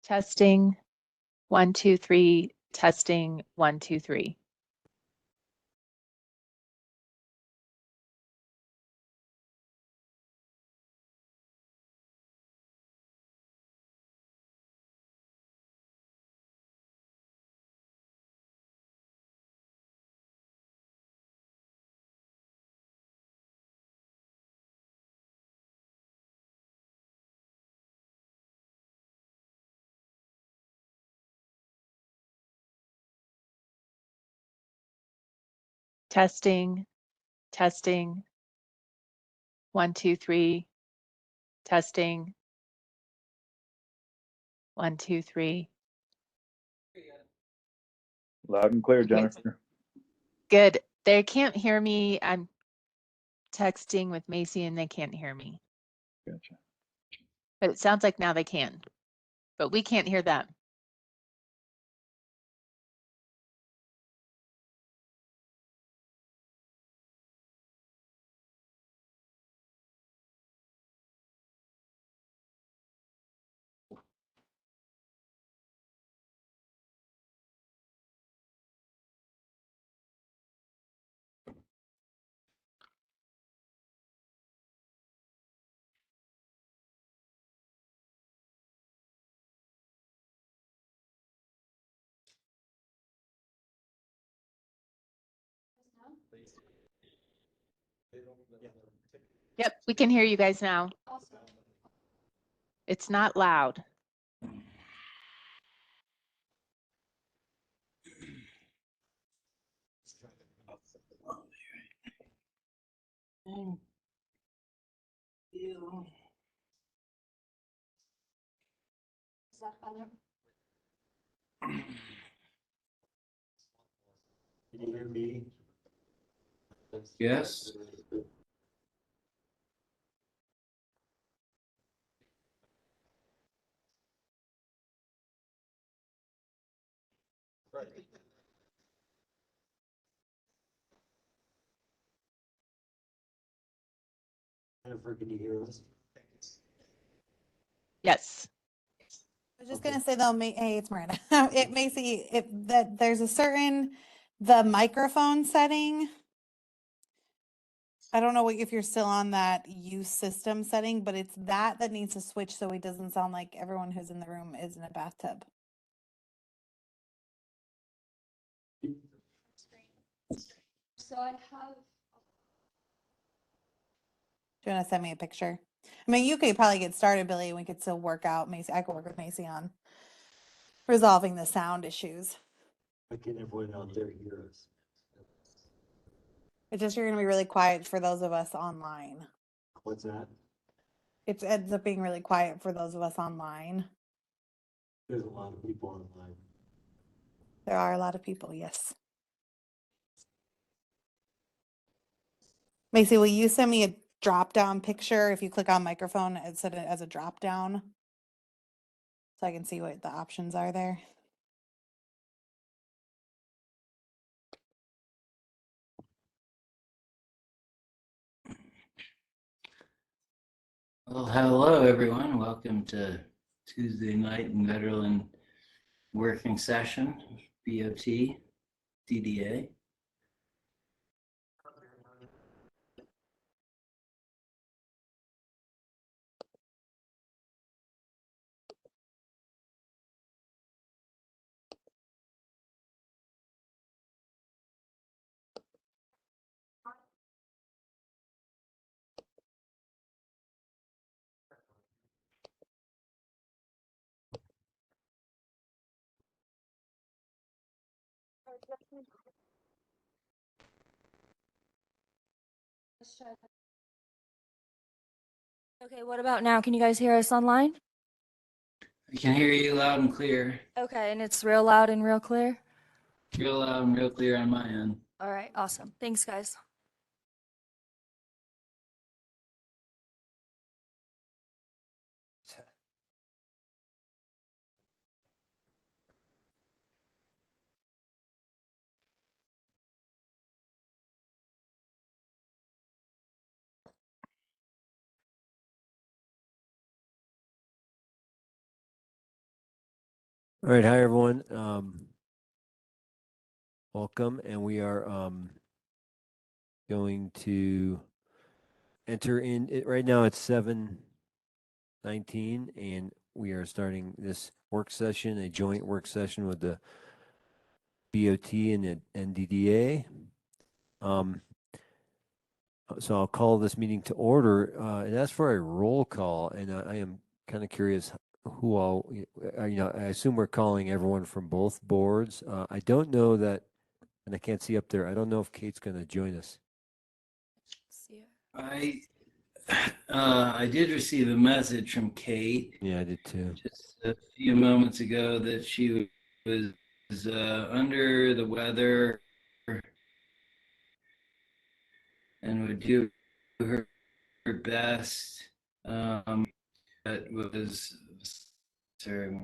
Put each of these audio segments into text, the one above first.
Testing, 1, 2, 3, testing, 1, 2, 3. Testing, testing, 1, 2, 3, testing, 1, 2, 3. Loud and clear, Okay. Jennifer. Good. They can't hear me. I'm texting with Macy and they can't hear me. Gotcha. But it sounds like now they can. But we can't hear them. Yep, we can hear you guys now. It's not loud. Is that better? Can you hear me? Yes. Right. Jennifer, can you hear us? Yes. I was just gonna say though, hey, it's Miranda. It Macy, that there's a certain the microphone setting. I don't know if you're still on that use system setting, but it's that needs to switch so it doesn't sound like everyone who's in the room is in a bathtub. So I have. Do you want to send me a picture? I mean, you could probably get started, Billy, and we could still work out Macy. I could work with Macy on resolving the sound issues. Why can't everyone out there hear us? It's just you're gonna be really quiet for those of us online. What's that? It ends up being really quiet for those of us online. There's a lot of people online. There are a lot of people, yes. Macy, will you send me a drop down picture? If you click on microphone, it set it as a drop down. So I can see what the options are there. Well, hello, everyone. Welcome to Tuesday night in Veteran Working Session, BOT, DDA. Okay, what about now? Can you guys hear us online? I can hear you loud and clear. Okay, and it's real loud and real clear? Real loud and real clear on my end. All right, awesome. Thanks, guys. All right, hi everyone. Welcome, and we are going to enter in it right now. It's 7:19, and we are starting this work session, a joint work session with the BOT and the NDDA. So I'll call this meeting to order, and that's for a roll call, and I am kind of curious who all, I assume we're calling everyone from both boards. I don't know that, and I can't see up there. I don't know if Kate's going to join us. I I did receive a message from Kate Yeah, I did too. just a few moments ago that she was under the weather and would do her best. That was sorry,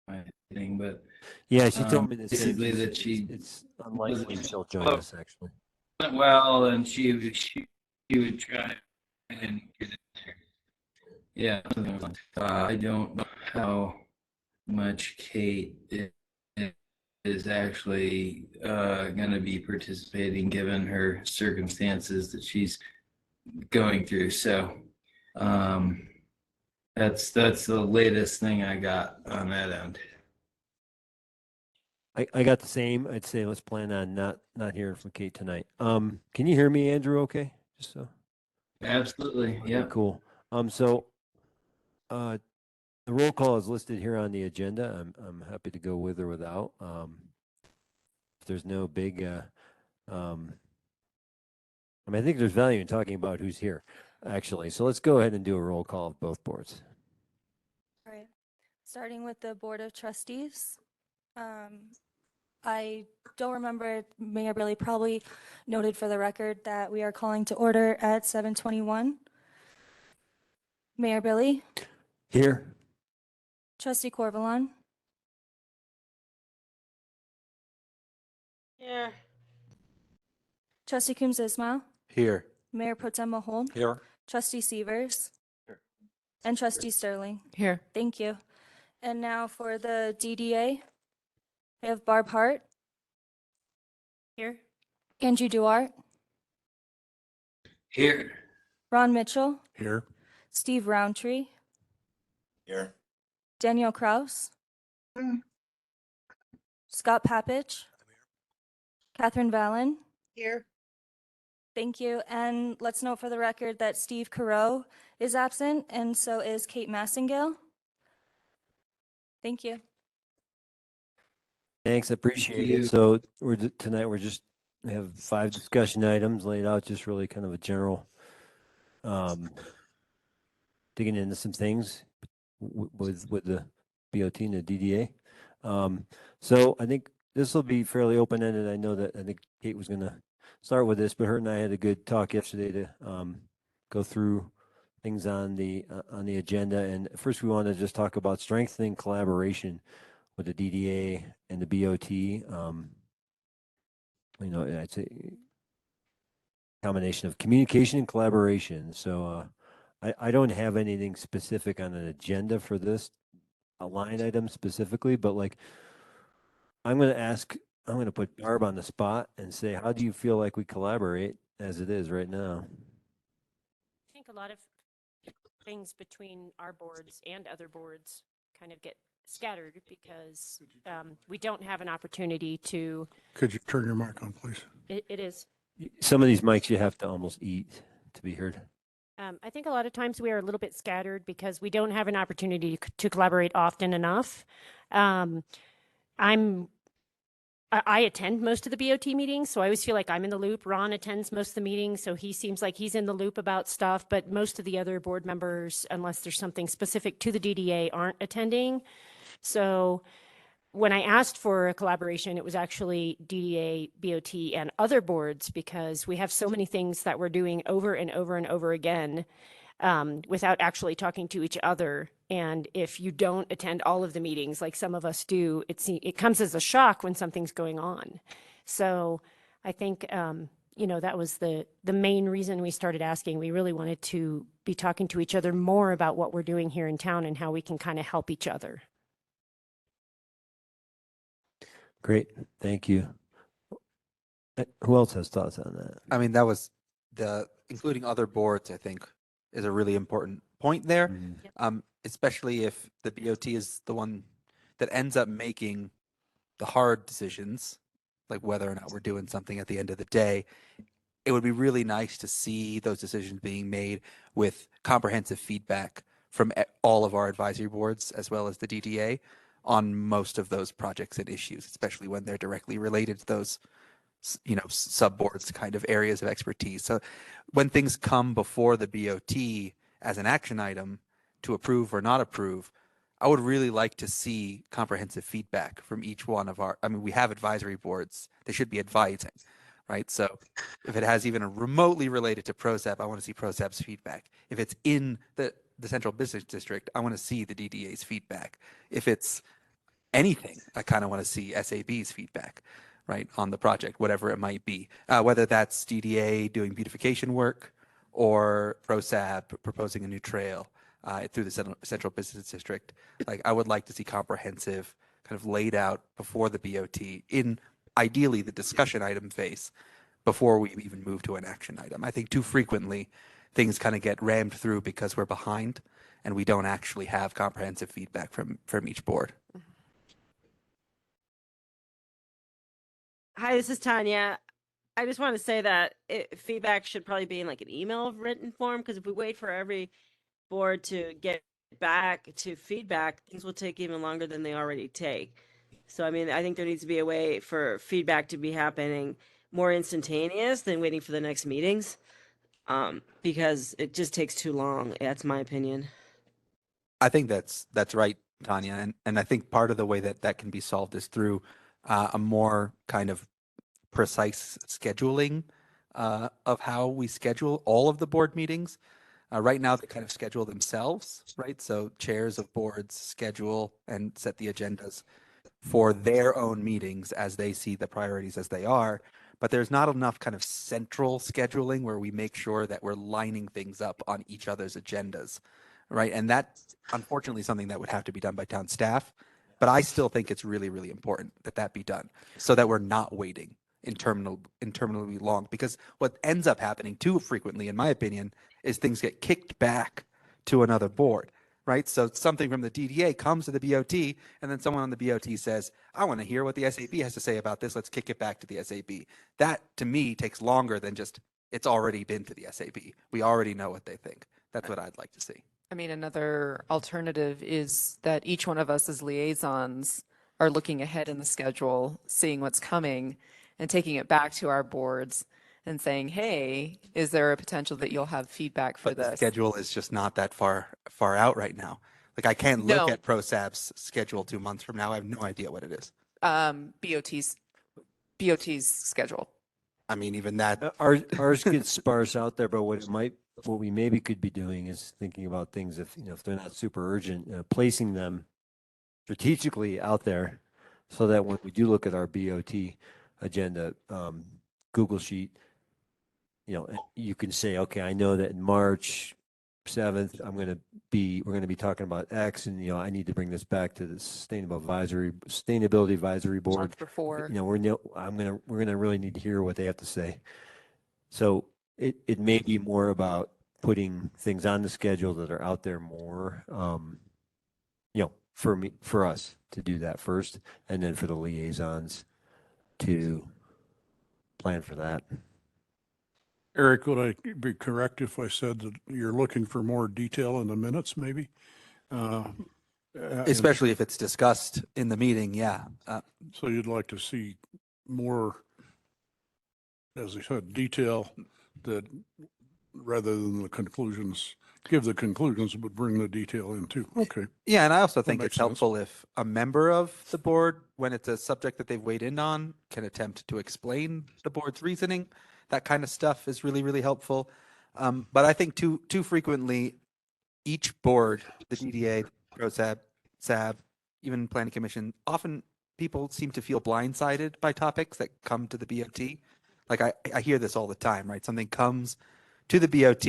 my thing, but Yeah, she told me this. basically that it's unlikely she'll join us actually. went well, and she would try and get it there. Yeah, I don't know how much Kate is actually going to be participating given her circumstances that she's going through. So that's the latest thing I got on that end. I got the same. I'd say let's plan on not hearing from Kate tonight. Can you hear me, Andrew? Okay, just so. Absolutely, Okay, yeah. cool. So, the roll call is listed here on the agenda. I'm happy to go with or without. If there's no big, I think there's value in talking about who's here, actually. So let's go ahead and do a roll call of both boards. All right. Starting with the Board of Trustees. I don't remember, Mayor Billy probably noted for the record that we are calling to order at 7:21. Mayor Billy, Here. Trustee Corvalon, Here. Trustee Coombs Ismail, Here. Mayor Pro Tem Mahol, Here. Trustee Severs, Here. and Trustee Sterling. Here. Thank you. And now for the DDA, we have Barb Hart, Here. Angie Duarte, Here. Ron Mitchell, Here. Steve Roundtree, Here. Danielle Kraus, Scott Papich, Catherine Vallon. Here. Thank you. And let's note for the record that Steve Carew is absent, and so is Kate Massengale. Thank you. Thanks, I appreciate you. it. So tonight we have 5 discussion items laid out, just really kind of a general, digging into some things with the BOT and the DDA. So I think this will be fairly open-ended. I think Kate was going to start with this, but her and I had a good talk yesterday to go through things on the agenda. And first, we want to just talk about strengthening collaboration with the DDA and the BOT. I'd say combination of communication and collaboration. So I don't have anything specific on an agenda for this, a line item specifically, but like I'm going to put Barb on the spot and say, how do you feel like we collaborate as it is right now? I think a lot of things between our boards and other boards kind of get scattered because we don't have an opportunity to. Could you turn your mic on, please? It is. Some of these mics you have to almost eat to be heard. I think a lot of times we are a little bit scattered because we don't have an opportunity to collaborate often enough. I attend most of the BOT meetings, so I always feel like I'm in the loop. Ron attends most of the meetings, so he seems like he's in the loop about stuff, but most of the other board members, unless there's something specific to the DDA, aren't attending. So when I asked for a collaboration, it was actually DDA, BOT, and other boards because we have so many things that we're doing over and over and over again without actually talking to each other. And if you don't attend all of the meetings, like some of us do, it comes as a shock when something's going on. So I think, that was the main reason we started asking. We really wanted to be talking to each other more about what we're doing here in town and how we can kind of help each other. Great, thank you. Who else has thoughts on that? I mean, that was including other boards, I think, is a really important point there. Especially if the BOT is the one that ends up making the hard decisions, like whether or not we're doing something at the end of the day. It would be really nice to see those decisions being made with comprehensive feedback from all of our advisory boards, as well as the DDA, on most of those projects and issues, especially when they're directly related to those sub boards kind of areas of expertise. So when things come before the BOT as an action item to approve or not approve, I would really like to see comprehensive feedback from each one of our, I mean, we have advisory boards, they should be advising, right? So if it has even a remotely related to ProSAP, I want to see ProSAP's feedback. If it's in the central business district, I want to see the DDA's feedback. If it's anything, I kind of want to see SAB's feedback, right, on the project, whatever it might be, whether that's DDA doing beautification work or ProSAP proposing a new trail through the central business district. Like, I would like to see comprehensive kind of laid out before the BOT in ideally the discussion item phase before we even move to an action item. I think too frequently things kind of get rammed through because we're behind and we don't actually have comprehensive feedback from each board. Hi, this is Tanya. I just want to say that feedback should probably be in like an email written form, because if we wait for every board to get back to feedback, things will take even longer than they already take. So, I mean, I think there needs to be a way for feedback to be happening more instantaneous than waiting for the next meetings, because it just takes too long. That's my opinion. I think that's right, Tanya, and I think part of the way that can be solved is through a more kind of precise scheduling of how we schedule all of the board meetings. Right now, they kind of schedule themselves, right? So chairs of boards schedule and set the agendas for their own meetings as they see the priorities as they are. But there's not enough kind of central scheduling where we make sure that we're lining things up on each other's agendas, right? And that's unfortunately something that would have to be done by town staff. But I still think it's really, really important that that be done so that we're not waiting interminably long, because what ends up happening too frequently, in my opinion, is things get kicked back to another board, right? So something from the DDA comes to the BOT, and then someone on the BOT says, I want to hear what the SAB has to say about this. Let's kick it back to the SAB. That, to me, takes longer than just it's already been to the SAB. We already know what they think. That's what I'd like to see. I mean, another alternative is that each one of us as liaisons are looking ahead in the schedule, seeing what's coming, and taking it back to our boards and saying, hey, is there a potential that you'll have feedback for But the this? schedule is just not that far out right now. Like, I can't look No. at ProSAP's schedule 2 months from now. I have no idea what it is. BOT's schedule. I mean, even that. Ours gets sparse out there, but what we maybe could be doing is thinking about things if they're not super urgent, placing them strategically out there so that when we do look at our BOT agenda, Google Sheet, you can say, okay, I know that in March 7th, we're going to be talking about X, and I need to bring this back to the Sustainability Advisory Board. Month before. We're going to really need to hear what they have to say. So it may be more about putting things on the schedule that are out there more, for us to do that first, and then for the liaisons to plan for that. Eric, would I be correct if I said that you're looking for more detail in the minutes, maybe? Especially if it's discussed in the meeting, yeah. So you'd like to see more, as I said, detail that rather than the conclusions, give the conclusions, but bring the detail in too. Okay. Yeah, and I also think makes it's helpful if a member of the board, when it's a subject that they've weighed in on, can attempt to explain the board's reasoning. That kind of stuff is really, really helpful. But I think too frequently, each board, the DDA, ProSAB, SAB, even Planning Commission, often people seem to feel blindsided by topics that come to the BOT. Like I hear this all the time, right? Something comes to the BOT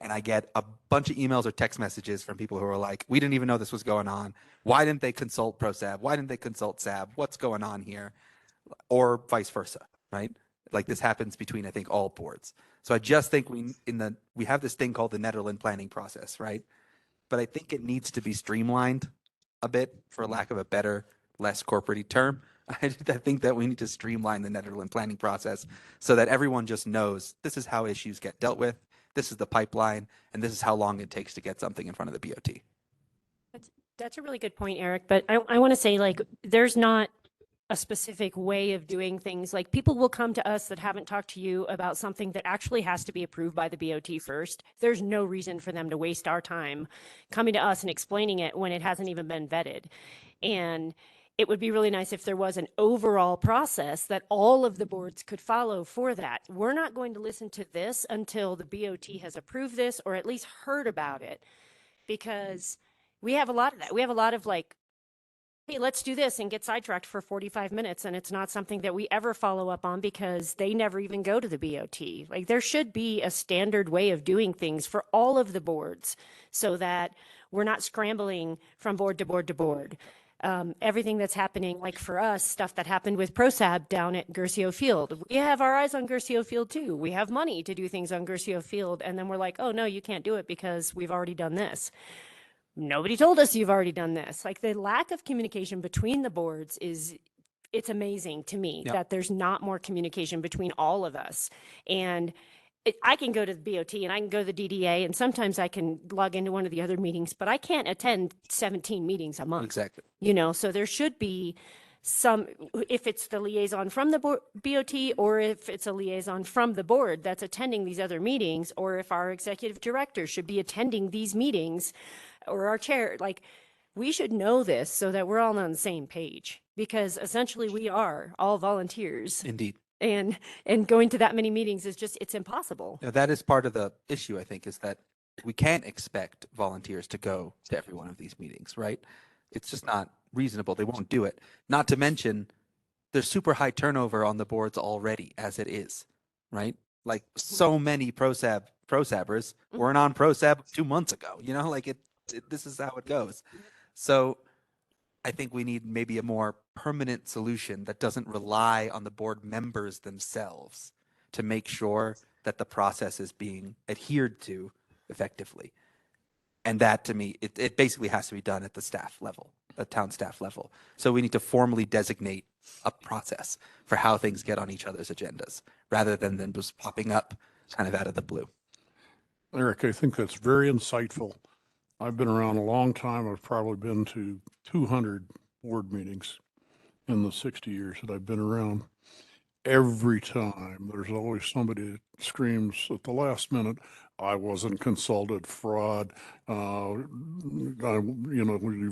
and I get a bunch of emails or text messages from people who are like, we didn't even know this was going on. Why didn't they consult ProSAB? Why didn't they consult SAB? What's going on here? or vice versa, right? Like this happens between, I think, all boards. So I just think we have this thing called the Nederland planning process, right? But I think it needs to be streamlined a bit, for lack of a better, less corporate term. I think that we need to streamline the Nederland planning process so that everyone just knows this is how issues get dealt with, this is the pipeline, and this is how long it takes to get something in front of the BOT. That's a really good point, Eric. But I want to say, like, there's not a specific way of doing things. Like, people will come to us that haven't talked to you about something that actually has to be approved by the BOT first. There's no reason for them to waste our time coming to us and explaining it when it hasn't even been vetted. And it would be really nice if there was an overall process that all of the boards could follow for that. We're not going to listen to this until the BOT has approved this or at least heard about it, because we have a lot of that. We have a lot of, like, hey, let's do this, and get sidetracked for 45 minutes. And it's not something that we ever follow up on because they never even go to the BOT. Like, there should be a standard way of doing things for all of the boards so that we're not scrambling from board to board to board. Everything that's happening, like for us, stuff that happened with ProSab down at Gercio Field. We have our eyes on Gercio Field too. We have money to do things on Gercio Field. And then we're like, oh no, you can't do it because we've already done this. Nobody told us you've already done this. Like, the lack of communication between the boards it's amazing to me that there's not more communication between all of us. And I can go to the BOT and I can go to the DDA, and sometimes I can log into one of the other meetings, but I can't attend 17 meetings a month. Exactly. So there should be some, if it's the liaison from the BOT, or if it's a liaison from the board that's attending these other meetings, or if our executive director should be attending these meetings, or our chair, like, we should know this so that we're all on the same page, because essentially we are all volunteers. Indeed. And going to that many meetings is just, it's impossible. Now, that is part of the issue, I think, is that we can't expect volunteers to go to every one of these meetings, right? It's just not reasonable. They won't do it. Not to mention, there's super high turnover on the boards already as it is, right? Like, so many ProSabbers weren't on ProSab 2 months ago, like this is how it goes. So I think we need maybe a more permanent solution that doesn't rely on the board members themselves to make sure that the process is being adhered to effectively. And that, to me, it basically has to be done at the staff level, the town staff level. So we need to formally designate a process for how things get on each other's agendas, rather than them just popping up kind of out of the blue. Eric, I think that's very insightful. I've been around a long time. I've probably been to 200 board meetings in the 60 years that I've been around. Every time, there's always somebody that screams at the last minute, I wasn't consulted, fraud, you've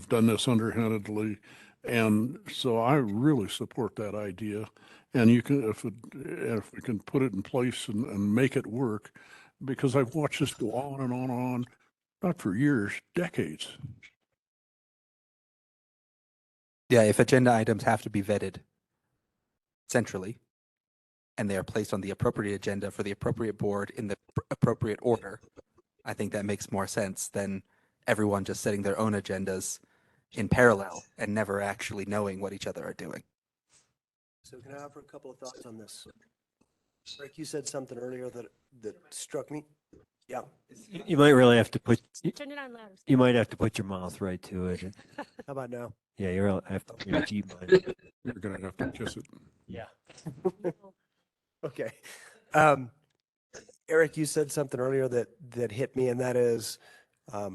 done this underhandedly. And so I really support that idea. And you can, if we can put it in place and make it work, because I've watched this go on and on and on, not for years, decades. Yeah, if agenda items have to be vetted centrally, and they are placed on the appropriate agenda for the appropriate board in the appropriate order, I think that makes more sense than everyone just setting their own agendas in parallel and never actually knowing what each other are doing. So can I offer a couple of thoughts on this? Rick, you said something earlier that struck me. Yeah. You might really have to put, Turn it on louder. you might have to put your mouth right to it. How about now? Yeah, you're have to, You're going to have to kiss it. Yeah. Okay. Eric, you said something earlier that hit me, and that is a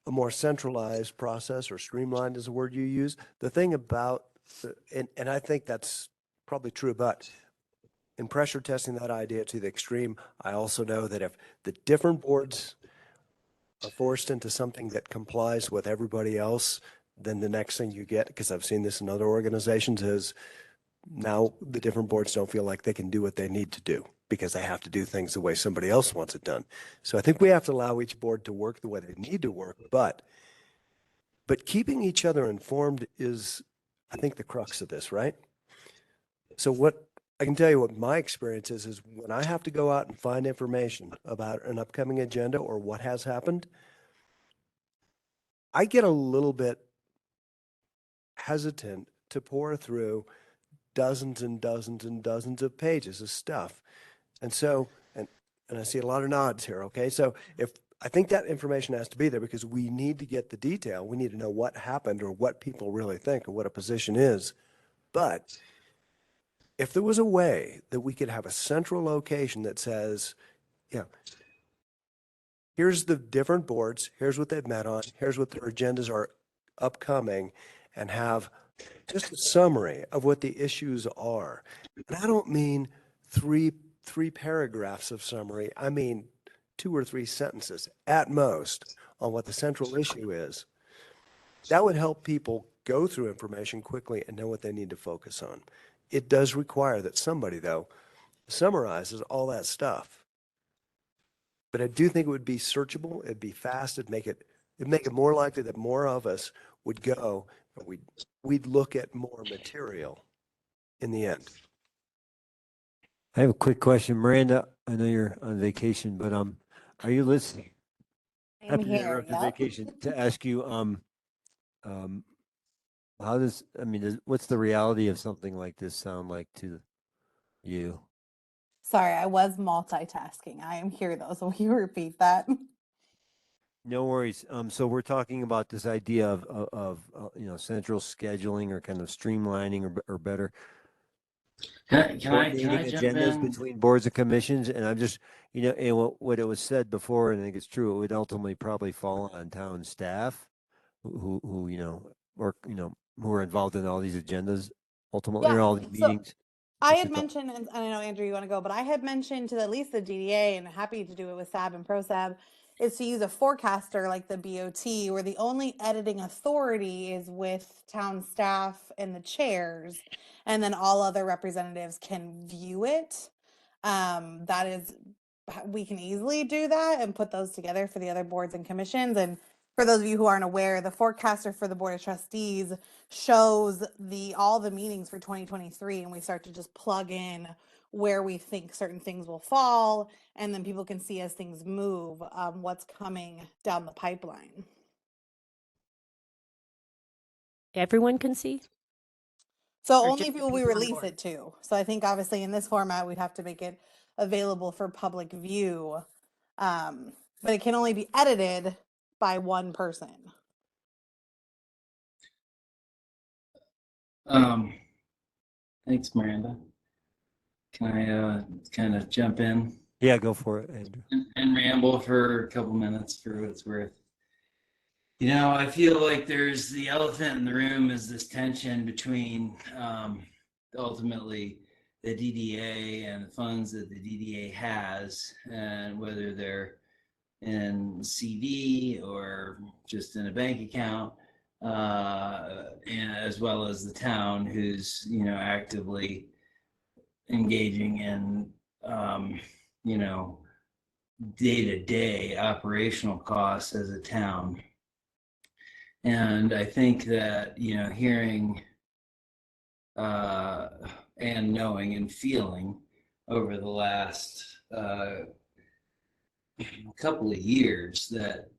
more centralized process, or streamlined is the word you use. The thing about, and I think that's probably true, but in pressure testing that idea to the extreme, I also know that if the different boards are forced into something that complies with everybody else, then the next thing you get, because I've seen this in other organizations, is now the different boards don't feel like they can do what they need to do because they have to do things the way somebody else wants it done. So I think we have to allow each board to work the way they need to work, but keeping each other informed is, I think, the crux of this, right? So what I can tell you, what my experience is when I have to go out and find information about an upcoming agenda or what has happened, I get a little bit hesitant to pour through dozens and dozens and dozens of pages of stuff. And so, and I see a lot of nods here, okay? So if, I think that information has to be there because we need to get the detail. We need to know what happened or what people really think or what a position is. But if there was a way that we could have a central location that says, yeah, here's the different boards, here's what they've met on, here's what their agendas are upcoming, and have just a summary of what the issues are. And I don't mean three paragraphs of summary. I mean 2 or 3 sentences at most on what the central issue is. That would help people go through information quickly and know what they need to focus on. It does require that somebody, though, summarizes all that stuff. But I do think it would be searchable, it'd be fast, it'd make it more likely that more of us would go, and we'd look at more material in the end. I have a quick question. Miranda, I know you're on vacation, but are you listening? I'm Happy to here, interrupt your yep. vacation to ask you, how does, I mean, what's the reality of something like this sound like to you? Sorry, I was multitasking. I am here though, so will you repeat that? No worries. So we're talking about this idea of central scheduling or kind of streamlining or better Can I coordinating jump agendas in? between boards and commissions. And I'm just, and what it was said before, and I think it's true, it would ultimately probably fall on town staff who work, who are involved in all these agendas ultimately, or Yeah, all these so meetings. I What's had your thought? mentioned, and I know Andrew, you want to go, but I had mentioned to at least the DDA, and happy to do it with SAB and ProSAB, is to use a forecaster like the BOT, where the only editing authority is with town staff and the chairs, and then all other representatives can view it. That is, we can easily do that and put those together for the other boards and commissions. And for those of you who aren't aware, the forecaster for the Board of Trustees shows all the meetings for 2023, and we start to just plug in where we think certain things will fall, and then people can see as things move, what's coming down the pipeline. Everyone can see? So Or only just the people we people on release board? it to. So I think obviously in this format, we'd have to make it available for public view. But it can only be edited by one person. Thanks, Miranda. Can I kind of jump in Yeah, go for it, Andrew. and ramble for a couple minutes for what it's worth? I feel like there's the elephant in the room is this tension between ultimately the DDA and the funds that the DDA has, and whether they're in CD or just in a bank account, and as well as the town who's actively engaging in day-to-day operational costs as a town. And I think that hearing and knowing and feeling over the last couple of years that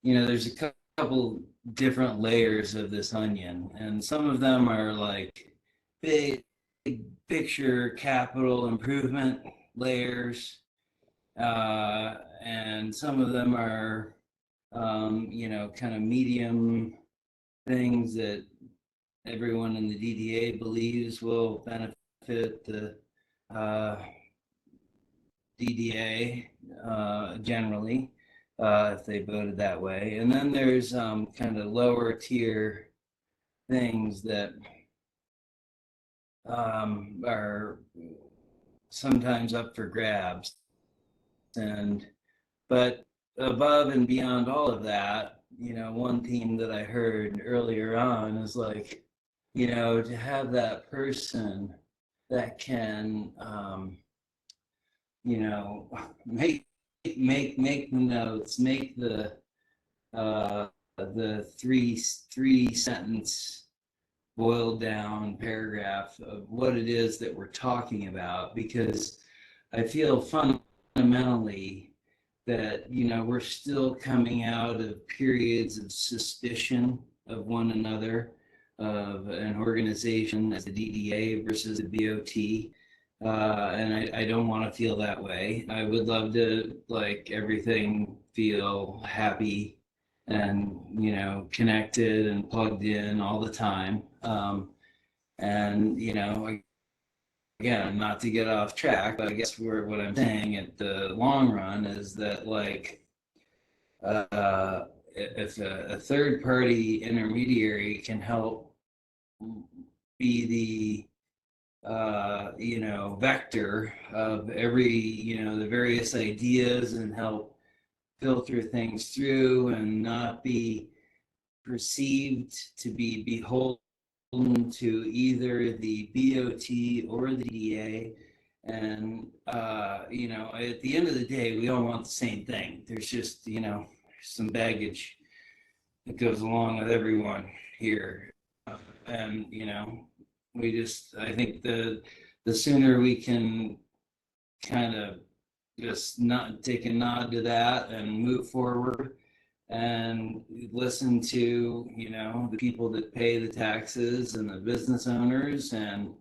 there's a couple different layers of this onion, and some of them are like big picture capital improvement layers, and some of them are kind of medium things that everyone in the DDA believes will benefit the DDA generally, if they voted that way. And then there's kind of lower tier things that are sometimes up for grabs. But above and beyond all of that, one theme that I heard earlier on is like, to have that person that can, make the notes, make the three sentence boiled down paragraph of what it is that we're talking about, because I feel fundamentally that we're still coming out of periods of suspicion of one another, of an organization as the DDA versus the BOT. And I don't want to feel that way. I would love to like everything feel happy and, you know, connected and plugged in all the time. And, you know, again, not to get off track, but I guess what I'm saying at the long run is that like, if a third party intermediary can help be the you know, vector of every, you know, the various ideas and help filter things through and not be perceived to be beholden to either the BOT or the DDA. And, you know, at the end of the day, we all want the same thing. There's just, you know, some baggage that goes along with everyone here. And, you know, I think the sooner we can kind of just not take a nod to that and move forward and listen to, you know, the people that pay the taxes and the business owners and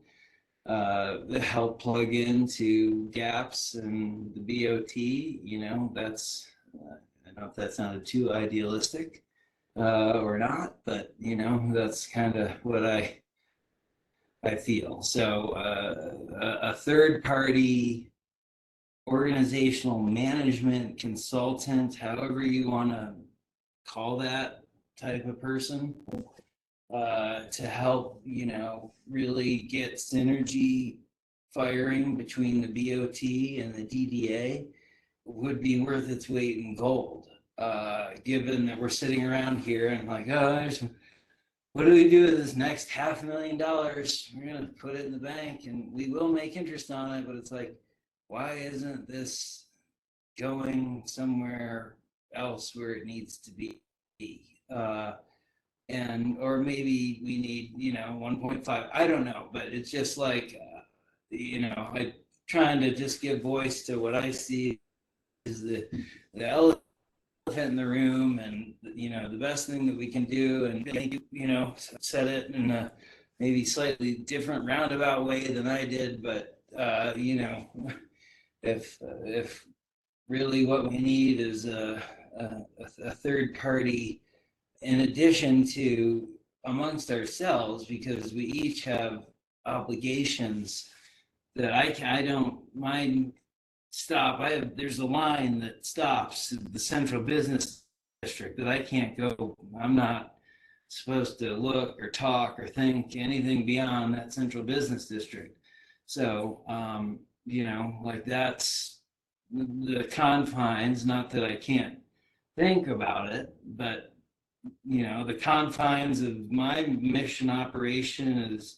help plug into gaps in the BOT, you know, that's, I don't know if that sounded too idealistic or not, but, you know, that's kind of what I feel. So a third party organizational management consultant, however you want to call that type of person, to help, you know, really get synergy firing between the BOT and the DDA would be worth its weight in gold. Given that we're sitting around here and like, oh, what do we do with this next $500,000? We're going to put it in the bank and we will make interest on it. But it's like, why isn't this going somewhere else where it needs to be? And, or maybe we need, you know, 1.5, I don't know, but it's just like, you know, I trying to just give voice to what I see is the elephant in the room, and you know, the best thing that we can do, and you know, said it in a maybe slightly different roundabout way than I did, but you know, if really what we need is a third party in addition to amongst ourselves, because we each have obligations that I don't mind stop. There's a line that stops the central business district that I can't go. I'm not supposed to look or talk or think anything beyond that central business district. So, you know, like that's the confines, not that I can't think about it, but you know, the confines of my mission operation is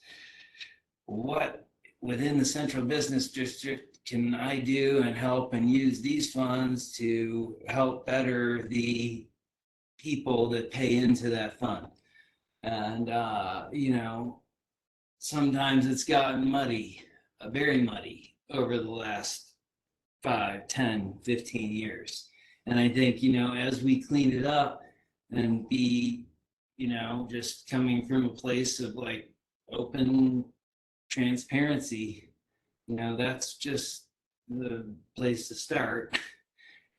what within the central business district can I do and help and use these funds to help better the people that pay into that fund. And, you know, sometimes it's gotten muddy, very muddy over the last 5, 10, 15 years. And I think, you know, as we clean it up and be, you know, just coming from a place of like open transparency, you know, that's just the place to start.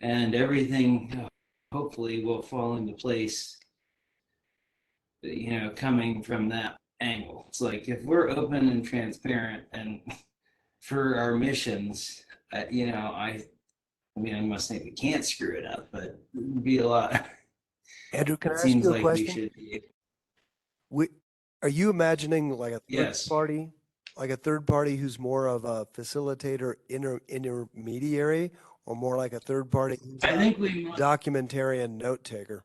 And everything hopefully will fall into place, you know, coming from that angle. It's like if we're open and transparent and for our missions, you know, I mean, I'm not saying we can't screw it up, but it would be a lot. Andrew, can I It ask seems you a like we question? should be. Are you imagining like a third Yes. party, like a third party who's more of a facilitator, intermediary, or more like a third party who's I a think we documentarian note taker?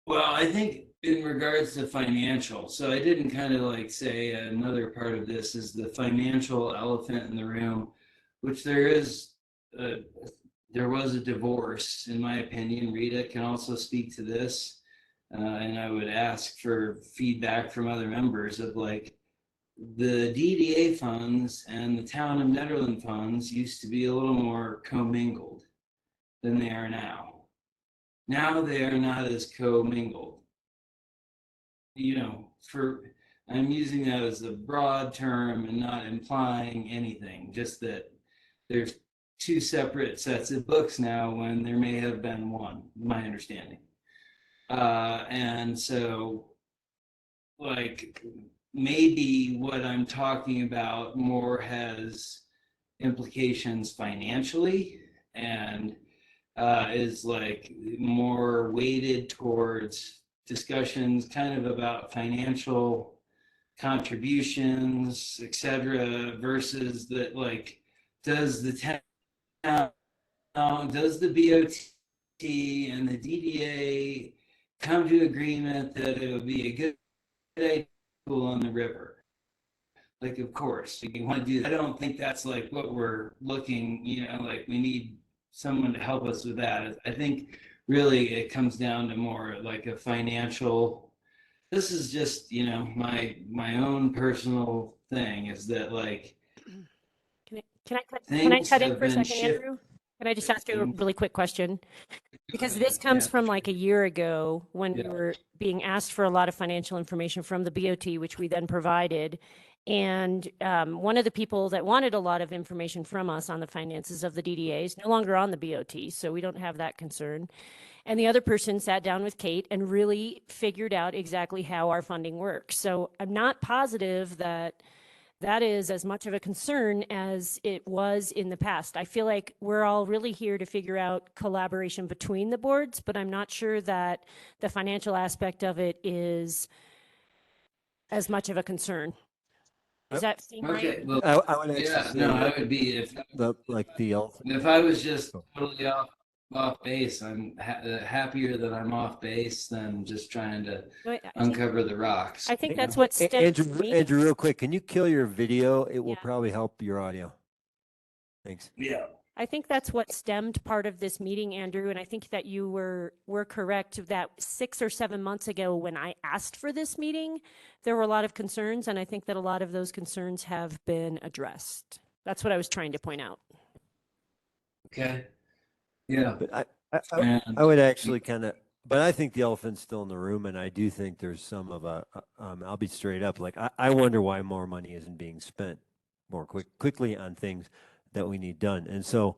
Well, I think in regards to financial, so I didn't kind of like say another part of this is the financial elephant in the room, which there was a divorce, in my opinion. Rita can also speak to this. And I would ask for feedback from other members of like the DDA funds and the town of Nederland funds used to be a little more commingled than they are now. Now they are not as commingled. You know, for I'm using that as a broad term and not implying anything, just that there's two separate sets of books now when there may have been one, my understanding. And so, like, maybe what I'm talking about more has implications financially and is like more weighted towards discussions kind of about financial contributions, etc., versus that, like, does the town, does the BOT and the DDA come to agreement that it would be a good idea on the river? Like, of course, you want to do that. I don't think that's like what we're looking, like we need someone to help us with that. I think really it comes down to more like a financial, this is just, my own personal thing is that, like, Can I things cut in have for a been second, Andrew? Can I just ask you a shifting. really quick question? Because this comes Yeah. from like a year ago when we Yeah. were being asked for a lot of financial information from the BOT, which we then provided. And one of the people that wanted a lot of information from us on the finances of the DDA is no longer on the BOT, so we don't have that concern. And the other person sat down with Kate and really figured out exactly how our funding works. So I'm not positive that that is as much of a concern as it was in the past. I feel like we're all really here to figure out collaboration between the boards, but I'm not sure that the financial aspect of it is as much of a concern. Does that seem Okay, right? well, I would actually yeah, say no, I that would be the elephant. if I was just totally off base. I'm happier that I'm off base than just trying to No, uncover the rocks. I think that's what stems Andrew, real quick, can you kill your video? It will Yeah. probably help your audio. Thanks. Yeah. I think that's what stemmed part of this meeting, Andrew, and I think that you were correct that 6 or 7 months ago when I asked for this meeting, there were a lot of concerns, and I think that a lot of those concerns have been addressed. That's what I was trying to point out. Okay. Yeah. But And- I would actually but I think the elephant's still in the room, and I do think there's some of I'll be straight up, like, I wonder why more money isn't being spent more quickly on things that we need done. And so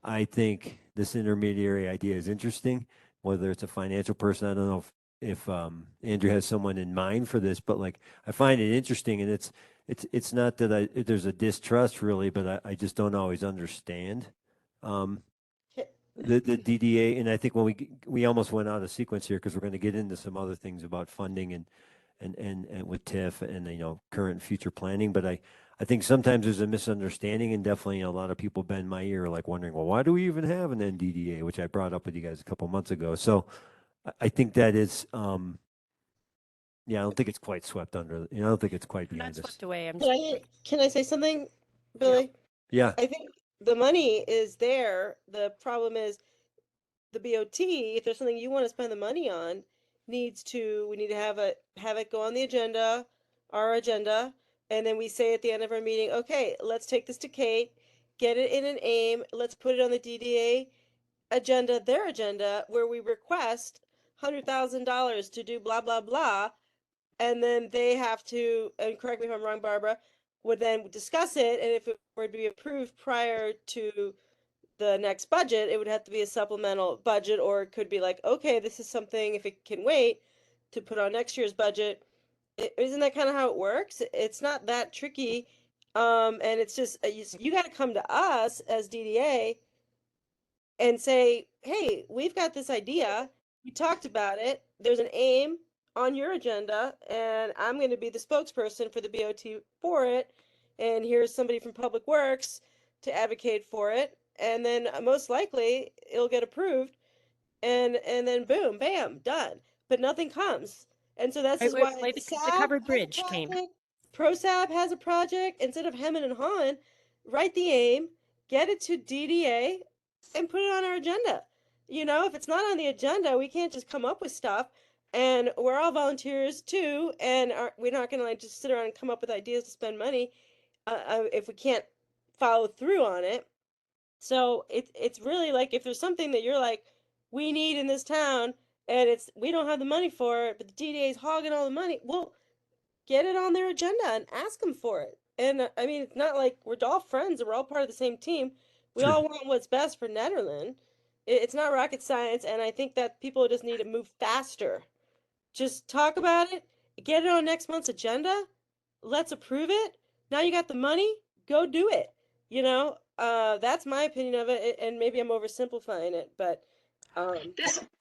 I think this intermediary idea is interesting, whether it's a financial person. I don't know if Andrew has someone in mind for this, but like, I find it interesting, and it's not that there's a distrust really, but I just don't always understand. The DDA, and I think when we almost went out of sequence here because we're going to get into some other things about funding and with TIF and current and future planning. But I think sometimes there's a misunderstanding, and definitely a lot of people bend my ear like wondering, well, why do we even have an NDDA, which I brought up with you guys a couple months ago. So I think that is yeah, I don't think it's quite swept under. I don't think it's quite behind us. Swept away. Can I say something, Billy? Yeah. I think the money is there. The problem is the BOT, if there's something you want to spend the money on, we need to have it go on the agenda, our agenda, and then we say at the end of our meeting, okay, let's take this to Kate, get it in an AIM, let's put it on the DDA agenda, their agenda, where we request $100,000 to do blah blah blah, and then they have to, and correct me if I'm wrong, Barbara, would then discuss it, and if it were to be approved prior to the next budget, it would have to be a supplemental budget, or it could be like, okay, this is something, if it can wait, to put on next year's budget. Isn't that kind of how it works? It's not that tricky. And it's just, you got to come to us as DDA and say, hey, we've got this idea. We talked about it. There's an aim on your agenda, and I'm going to be the spokesperson for the BOT for it. And here's somebody from Public Works to advocate for it. And then most likely it'll get approved. And then boom, bam, done. But nothing comes. And so this is why the SAB covered has a bridge came. project, ProSab has a project. Instead of hemming and hawing, write the aim, get it to DDA, and put it on our agenda. If it's not on the agenda, we can't just come up with stuff. And we're all volunteers too, and we're not going to like just sit around and come up with ideas to spend money if we can't follow through on it. So it's really like, if there's something that you're like, we need in this town, and we don't have the money for it, but the DDA is hogging all the money. Well, get it on their agenda and ask them for it. And I mean, it's not like we're all friends and we're all part of the same team. We all want what's best for Nederland. It's not rocket science, and I think that people just need to move faster. Just talk about it, get it on next month's agenda. Let's approve it. Now you got the money, go do it. That's my opinion of it, and maybe I'm oversimplifying it, but I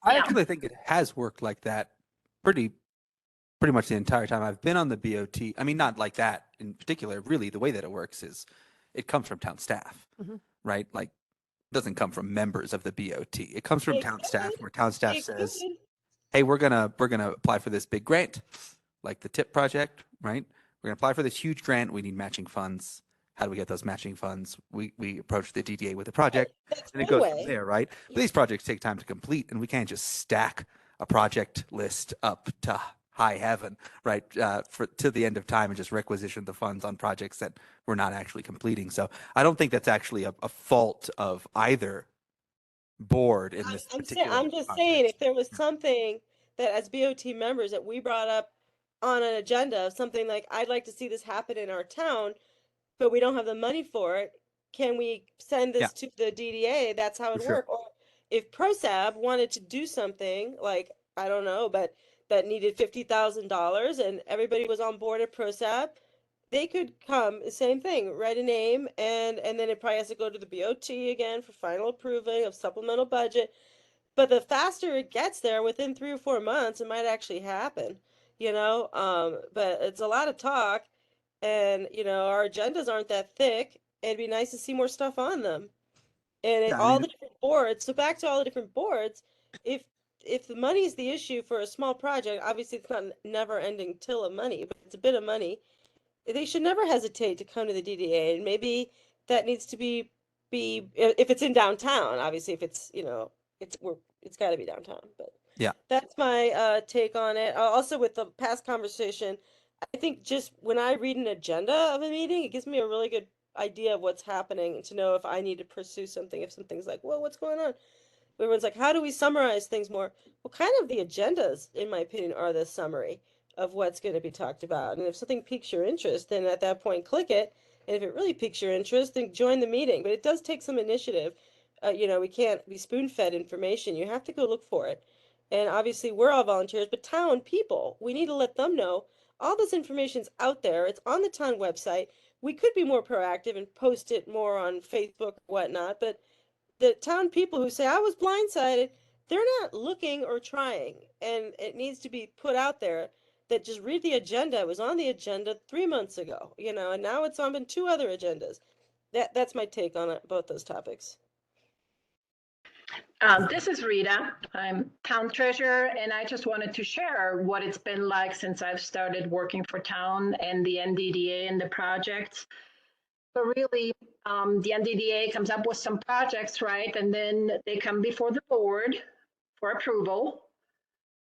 actually think it has worked like that pretty much the entire time I've been on the BOT. I mean, not like that in particular. Really, the way that it works is it comes from town staff, right? Like, it doesn't come from members of the BOT. It comes from town staff, where town staff says, "Hey, we're gonna apply for this big grant, like the TIP project, right? We're gonna apply for this huge grant. We need matching funds. How do we get those matching funds? We approach the DDA with a project, and it goes from there, right? But these projects take time to complete, and we can't just stack a project list up to high heaven, right? To the end of time and just requisition the funds on projects that we're not actually completing. So I don't think that's actually a fault of either board in this particular. I'm just saying, if there was something that as BOT members that we brought up on an agenda, something like, I'd like to see this happen in our town, but we don't have the money for it, can we send this to the DDA? That's how it works. Or if ProSab wanted to do something like, I don't know, but that needed $50,000 and everybody was on board at ProSab, they could come, same thing, write a name, and then it probably has to go to the BOT again for final approval of supplemental budget. But the faster it gets there, within 3 or 4 months, it might actually happen, but it's a lot of talk, and our agendas aren't that thick. It'd be nice to see more stuff on them. And all the different boards, so back to all the different boards, if the money is the issue for a small project, obviously it's not never ending till of money, but it's a bit of money, they should never hesitate to come to the DDA. And maybe that needs to be if it's in downtown, obviously, if it's it's got to be downtown. But yeah, that's my take on it. Also, with the past conversation, I think just when I read an agenda of a meeting, it gives me a really good idea of what's happening, to know if I need to pursue something, if something's like, well, what's going on? Everyone's like, how do we summarize things more? Well, kind of the agendas, in my opinion, are the summary of what's going to be talked about. And if something piques your interest, then at that point, click it. And if it really piques your interest, then join the meeting. But it does take some initiative. We can't be spoon-fed information. You have to go look for it. And obviously, we're all volunteers, but town people, we need to let them know all this information's out there. It's on the town website. We could be more proactive and post it more on Facebook or whatnot, but the town people who say, I was blindsided, they're not looking or trying. And it needs to be put out there that just read the agenda. It was on the agenda 3 months ago, and now it's on 2 other agendas. That's my take on both those topics. This is Rita. I'm town treasurer, and I just wanted to share what it's been like since I've started working for town and the NDDA and the projects. So really, the NDDA comes up with some projects, right? And then they come before the board for approval.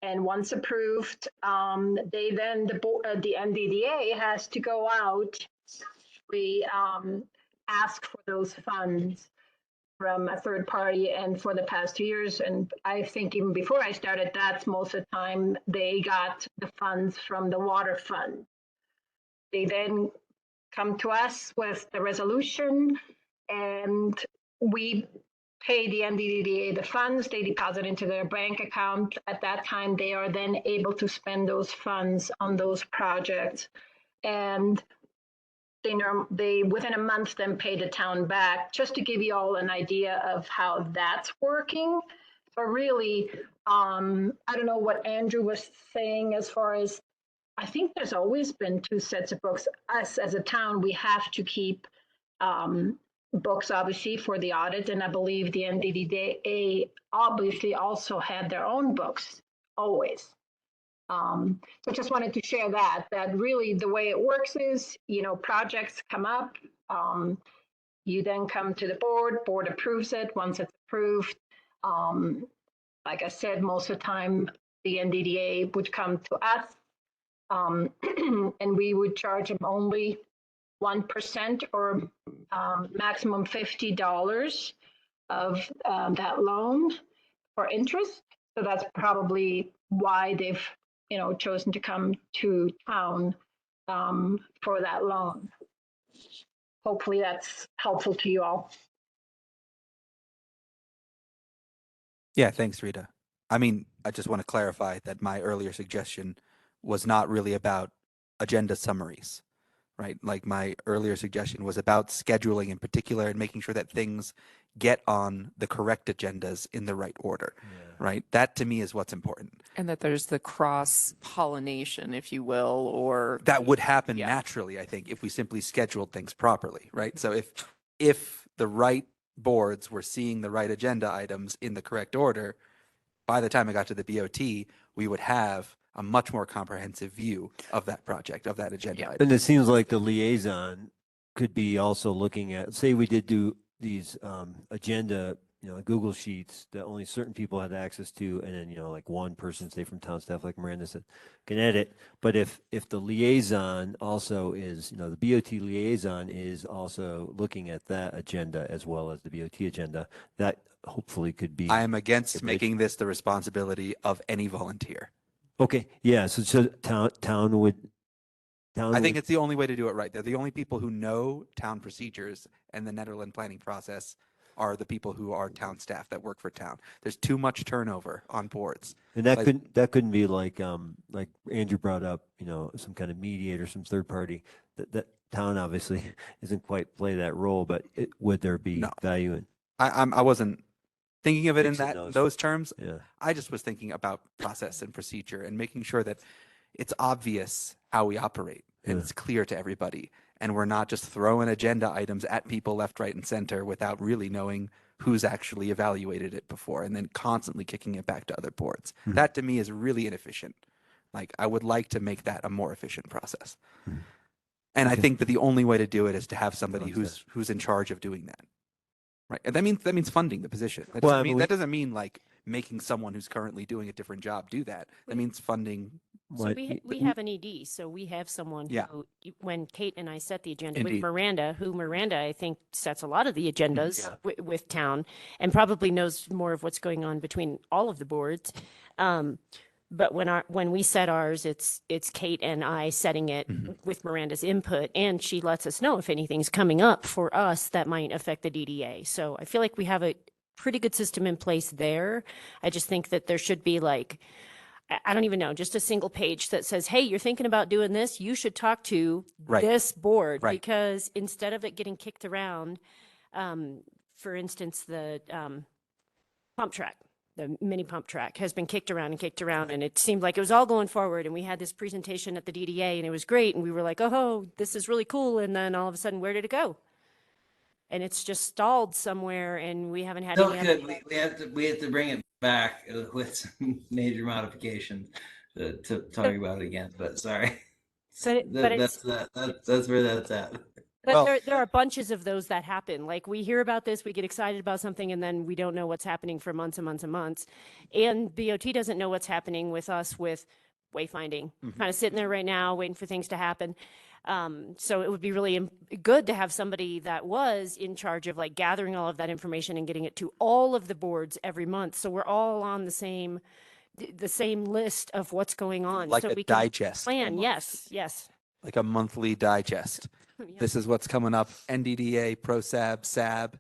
And once approved, the NDDA has to go out. We ask for those funds from a third party, and for the past 2 years, and I think even before I started, that's most of the time they got the funds from the water fund. They then come to us with the resolution, and we pay the NDDA the funds. They deposit into their bank account. At that time, they are then able to spend those funds on those projects, and they within a month then pay the town back. Just to give you all an idea of how that's working. So really, I don't know what Andrew was saying as far as, I think there's always been 2 sets of books. Us as a town, we have to keep books obviously for the audit, and I believe the NDDA obviously also had their own books always. So just wanted to share that really the way it works is, projects come up, you then come to the board approves it. Once it's approved, like I said, most of the time the NDDA would come to us, and we would charge them only 1% or maximum $50 of that loan for interest. So that's probably why they've chosen to come to town for that loan. Hopefully that's helpful to you all. Yeah, thanks, Rita. I mean, I just want to clarify that my earlier suggestion was not really about agenda summaries, right? Like my earlier suggestion was about scheduling in particular and making sure that things get on the correct agendas in the right order, right? That to me is what's important. And that there's the cross pollination, if you will, or That would happen naturally, I think, if we simply scheduled things properly, right? So if the right boards were seeing the right agenda items in the correct order, by the time I got to the BOT, we would have a much more comprehensive view of that project, of that agenda item. And it seems like the liaison could be also looking at, say we did do these agenda, Google Sheets that only certain people had access to, and then, like one person, say from town staff, like Miranda said, can edit. But if the liaison also is, the BOT liaison is also looking at that agenda as well as the BOT agenda, that hopefully could be. I am against making this the responsibility of any volunteer. Okay, yeah, so town would. I think it's the only way to do it right. They're the only people who know town procedures and the Nederland planning process are the people who are town staff that work for town. There's too much turnover on boards. And that couldn't be like Andrew brought up, some kind of mediator, some third party. That town obviously isn't quite play that role, but would there be value in? I wasn't thinking of it in those terms. Yeah. I just was thinking about process and procedure and making sure that it's obvious how we operate and it's clear to everybody. And we're not just throwing agenda items at people left, right, and center without really knowing who's actually evaluated it before and then constantly kicking it back to other boards. That to me is really inefficient. Like I would like to make that a more efficient process. And I think that the only way to do it is to have somebody who's in charge of doing that. Right. And that means funding the position. That doesn't mean like making someone who's currently doing a different job do that. That means funding. So we have an ED, so we have someone who, when Kate and I set the agenda with Miranda, I think sets a lot of the agendas with town and probably knows more of what's going on between all of the boards. But when we set ours, it's Kate and I setting it with Miranda's input, and she lets us know if anything's coming up for us that might affect the DDA. So I feel like we have a pretty good system in place there. I just think that there should be like, I don't even know, just a single page that says, hey, you're thinking about doing this, you should talk to this board. Because instead of it getting kicked around, for instance, the pump track. The mini pump track has been kicked around, and it seemed like it was all going forward. And we had this presentation at the DDA, and it was great. And we were like, oh, this is really cool. And then all of a sudden, where did it go? And it's just stalled somewhere, and we haven't had any. We have to bring it back with some major modification to talk about it again. But sorry, that's where that's at. But there are bunches of those that happen. Like we hear about this, we get excited about something, and then we don't know what's happening for months and months and months. And BOT doesn't know what's happening with us with wayfinding, kind of sitting there right now, waiting for things to happen. So it would be really good to have somebody that was in charge of like gathering all of that information and getting it to all of the boards every month. So we're all on the same list of what's going on. Like so a we can digest. plan. Yes. Like a monthly digest. This is what's coming up, NDDA, ProSab, SAB,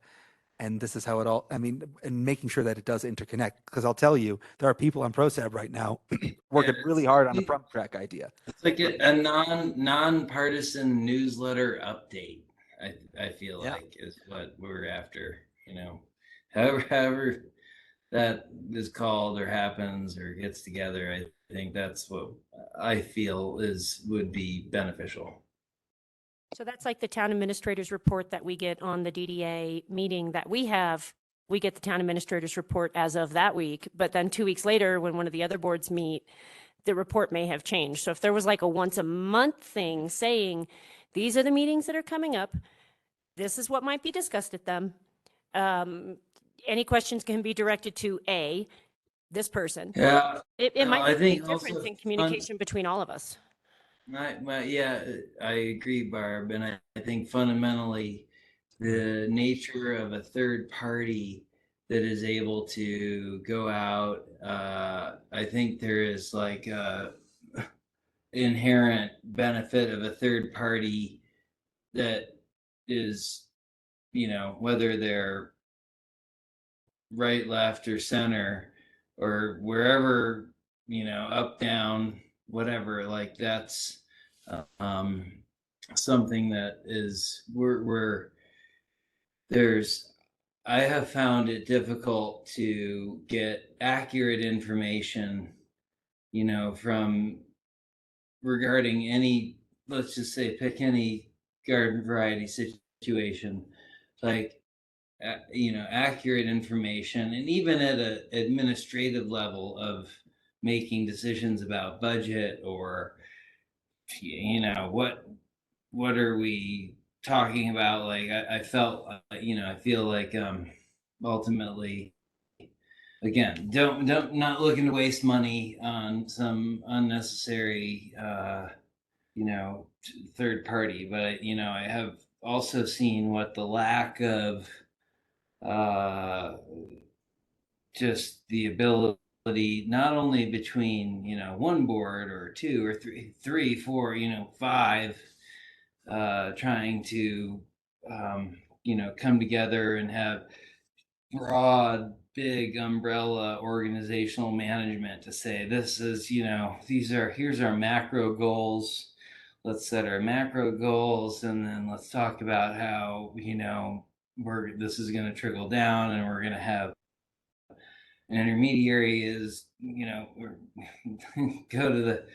and this is how it all, and making sure that it does interconnect. Because I'll tell you, there are people on ProSab right now working really hard on the pump track idea. It's like a non-partisan newsletter update, I feel like is what we're after, however that is called or happens or gets together. I think that's what I feel would be beneficial. So that's like the town administrator's report that we get on the DDA meeting that we have. We get the town administrator's report as of that week, but then 2 weeks later, when one of the other boards meet, the report may have changed. So if there was like a once a month thing saying, these are the meetings that are coming up, this is what might be discussed at them. Any questions can be directed to this person. Yeah. It might I make think a difference in communication between all of us. I agree, Barb, and I think fundamentally the nature of a third party that is able to go out, I think there is like inherent benefit of a third party that is, whether they're right, left, or center, or wherever, up, down, whatever, like that's um, something that is, I have found it difficult to get accurate information, from regarding any, let's just say, pick any garden variety situation, like, accurate information, and even at a administrative level of making decisions about budget, or, what are we talking about? Like, I felt, I feel like, ultimately, again, don't not looking to waste money on some unnecessary, third party, but I have also seen what the lack of just the ability, not only between one board or two or three, four, five, trying to come together and have broad, big umbrella organizational management to say, this is, here's our macro goals. Let's set our macro goals, and then let's talk about how, this is going to trickle down, and we're going to have an intermediary is, go to the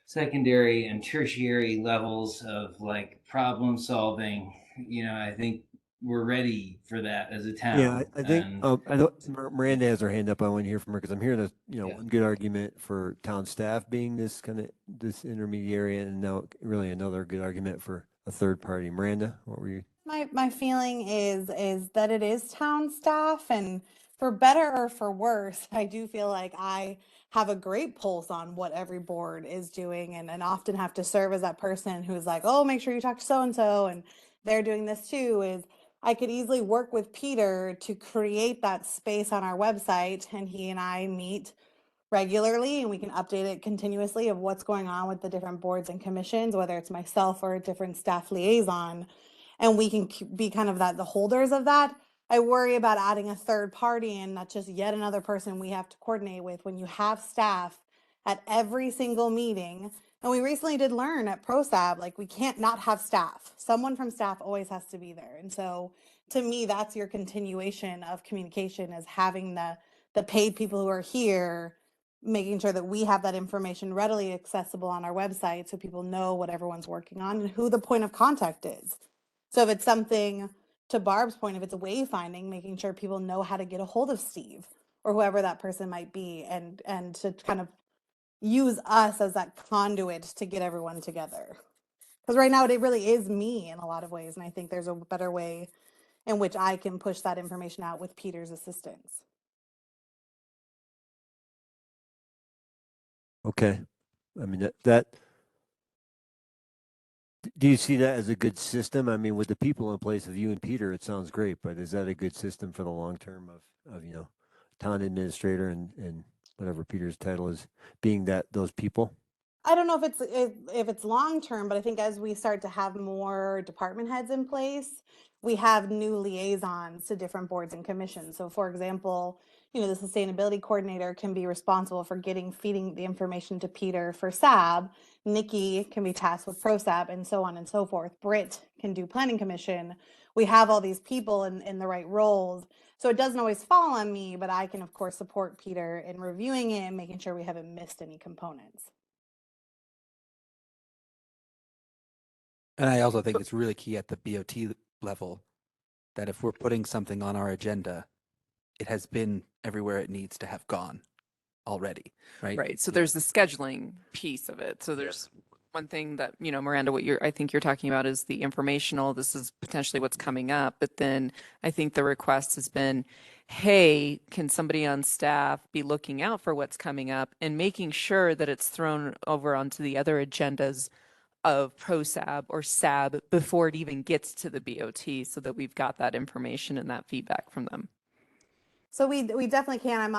secondary and tertiary levels of like problem solving. I think we're ready for that as a town. Yeah, I think, And I know Miranda has her hand up. I want to hear from her because I'm hearing Yeah. one good argument for town staff being this this intermediary, and now really another good argument for a third party. Miranda, what were you? My feeling is that it is town staff, and for better or for worse, I do feel like I have a great pulse on what every board is doing, and often have to serve as that person who's like, oh, make sure you talk to so and so, and they're doing this too. Is I could easily work with Peter to create that space on our website, and he and I meet regularly, and we can update it continuously of what's going on with the different boards and commissions, whether it's myself or a different staff liaison, and we can be kind of the holders of that. I worry about adding a third party, and that's just yet another person we have to coordinate with when you have staff at every single meeting. And we recently did learn at ProSab, like, we can't not have staff. Someone from staff always has to be there. And so to me, that's your continuation of communication, is having the paid people who are here, making sure that we have that information readily accessible on our website so people know what everyone's working on and who the point of contact is. So if it's something, to Barb's point, if it's wayfinding, making sure people know how to get a hold of Steve or whoever that person might be, and to kind of use us as that conduit to get everyone together. Because right now it really is me in a lot of ways, and I think there's a better way in which I can push that information out with Peter's assistance. Okay, I mean that. Do you see that as a good system? I mean, with the people in place of you and Peter, it sounds great, but is that a good system for the long term of town administrator and whatever Peter's title is, being those people? I don't know if it's long term, but I think as we start to have more department heads in place, we have new liaisons to different boards and commissions. So for example, the sustainability coordinator can be responsible for feeding the information to Peter for SAB. Nikki can be tasked with ProSab, and so on and so forth. Britt can do planning commission. We have all these people in the right roles. So it doesn't always fall on me, but I can of course support Peter in reviewing it and making sure we haven't missed any components. And I also think it's really key at the BOT level that if we're putting something on our agenda, it has been everywhere it needs to have gone already, right? Right. So there's the scheduling piece of it. So there's one thing that, Miranda, I think you're talking about is the informational, this is potentially what's coming up. But then I think the request has been, hey, can somebody on staff be looking out for what's coming up and making sure that it's thrown over onto the other agendas of ProSab or SAB before it even gets to the BOT, so that we've got that information and that feedback from them. So we definitely can.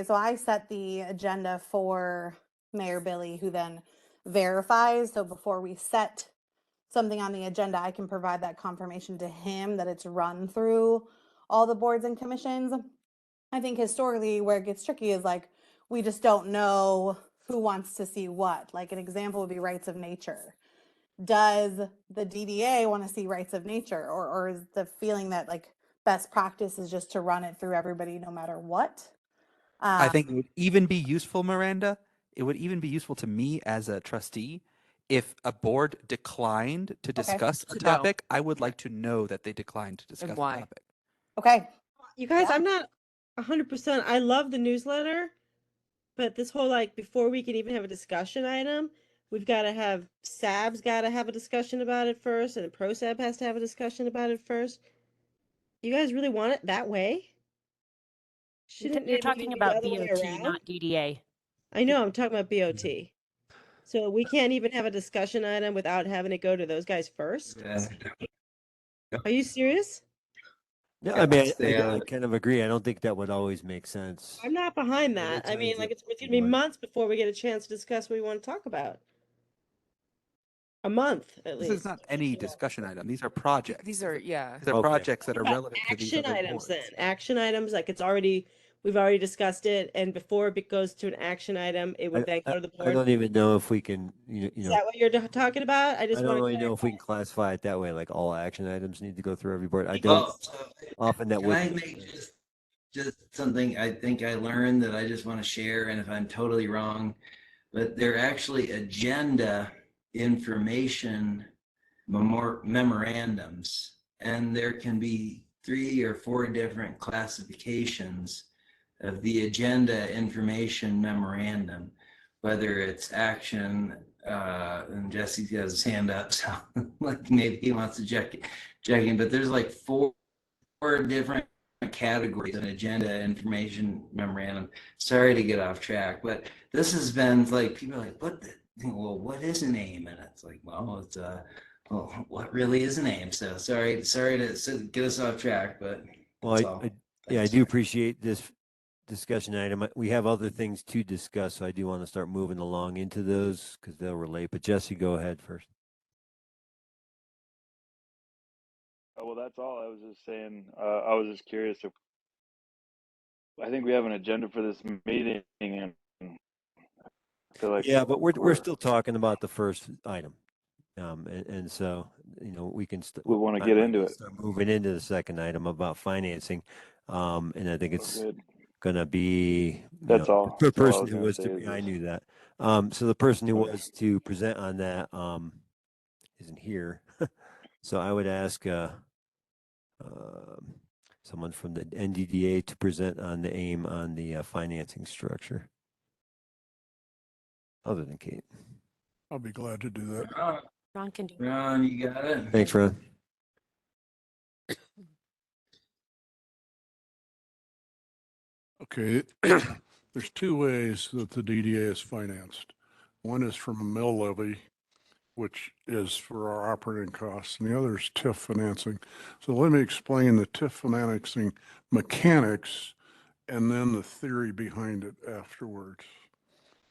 So I set the agenda for Mayor Billy, who then verifies. So before we set something on the agenda, I can provide that confirmation to him that it's run through all the boards and commissions. I think historically where it gets tricky is like, we just don't know who wants to see what. Like an example would be rights of nature. Does the DDA want to see rights of nature, or is the feeling that like best practice is just to run it through everybody no matter what? I think it would even be useful, Miranda. It would even be useful to me as a trustee if a board declined to discuss a To know. topic. I would like to know that they declined to discuss the why. topic. Okay. You guys, Yeah. I'm not 100%. I love the newsletter, but this whole like before we can even have a discussion item, we've got to have SAB's got to have a discussion about it first, and ProSab has to have a discussion about it first. You guys really want it that way? Shouldn't You're it maybe talking be the about other way BOT, around? not DDA. I know, I'm talking about BOT. So we can't even have a discussion item without having it go to those guys first? Are you serious? Yeah, I mean, Stay out I of- kind of agree. I don't think that would always make sense. I'm not behind There are that. I mean, times like that it's gonna be would. months before we get a chance to discuss what we want to talk about. A month at This least. is not any discussion item. These are projects. These are, yeah. These are Okay. projects that are What about relevant to these action other items then. boards. Action items, like we've already discussed it, and before it goes to an action item, it would then go to the I board. don't even know if we can, you Is know, that what you're talking about? I I just don't want to really know if clarify. we can classify it that way, like all action items need to go through every board. I Well, don't, so often that can would I make make sense. just something I think I learned that I just want to share, and if I'm totally wrong, but they're actually agenda information memorandums, and there can be 3 or 4 different classifications of the agenda information memorandum, whether it's action, and Jesse's got his hand up, so like maybe he wants to check in, but there's like 4 different categories of agenda information memorandum. Sorry to get off track, but this has been like, people are like, well, what is a name? And it's like, well, it's well, what really is a name? So sorry to get us off track, but Well, that's all. yeah, I Thanks. do appreciate this discussion item. We have other things to discuss, so I do want to start moving along into those because they'll relate. But Jesse, go ahead first. Well, that's all. I was just saying, I was just curious if I think we have an agenda for this meeting, and I feel like Yeah, but we're still talking about the first item. And so, we can we want to get into it. start moving into the second item about financing. And I think it's Good. gonna be, That's all. the That's all I person was who gonna was say to, is I this. knew that. So the person who Okay. was to present on that, isn't here. So I would ask, someone from the NDDA to present on the aim on the financing structure. Other than Kate. I'll be glad to do that. Ron can do it. Ron, you got it. Thanks, Ron. Okay, there's 2 ways that the DDA is financed. One is from a mill levy, which is for our operating costs, and the other is TIF financing. So let me explain the TIF financing mechanics and then the theory behind it afterwards.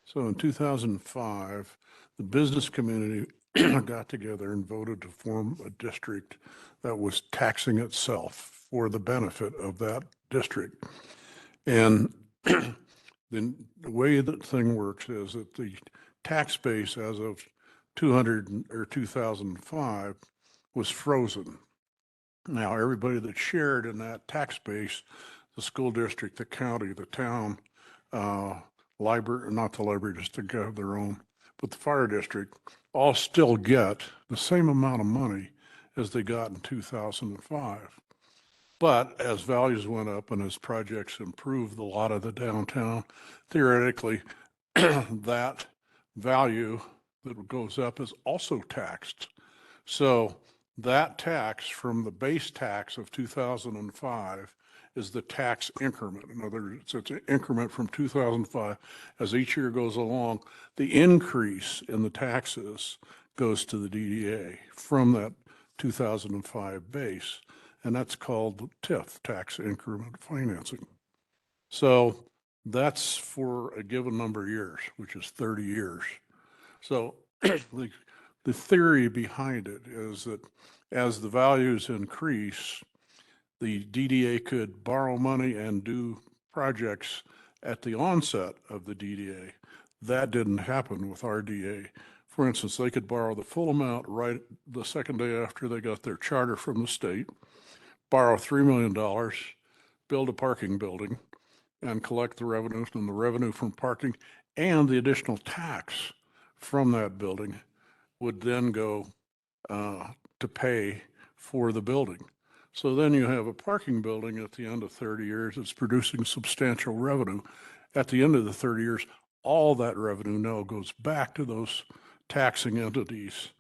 So in 2005, the business community got together and voted to form a district that was taxing itself for the benefit of that district. And then the way that thing works is that the tax base as of 2005 was frozen. Now, everybody that shared in that tax base, the school district, the county, the town, library, not the library, just to have their own, but the fire district, all still get the same amount of money as they got in 2005. But as values went up and as projects improved a lot of the downtown, theoretically, that value that goes up is also taxed. So that tax from the base tax of 2005 is the tax increment. In other words, it's an increment from 2005. As each year goes along, the increase in the taxes goes to the DDA from that 2005 base. And that's called TIF, tax increment financing. So that's for a given number of years, which is 30 years. So the theory behind it is that as the values increase, the DDA could borrow money and do projects at the onset of the DDA. That didn't happen with RDA. For instance, they could borrow the full amount right the second day after they got their charter from the state, borrow $3 million, build a parking building, and collect the revenues, and the revenue from parking and the additional tax from that building would then go to pay for the building. So then you have a parking building at the end of 30 years that's producing substantial revenue. At the end of the 30 years, all that revenue now goes back to those taxing entities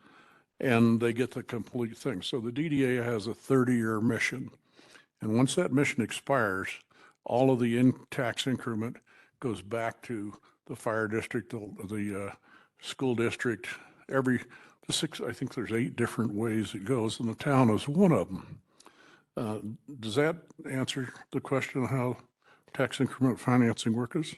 and they get the complete thing. So the DDA has a 30-year mission. And once that mission expires, all of the tax increment goes back to the fire district, the school district, I think there's 8 different ways it goes, and the town is one of them. Does that answer the question of how tax increment financing works?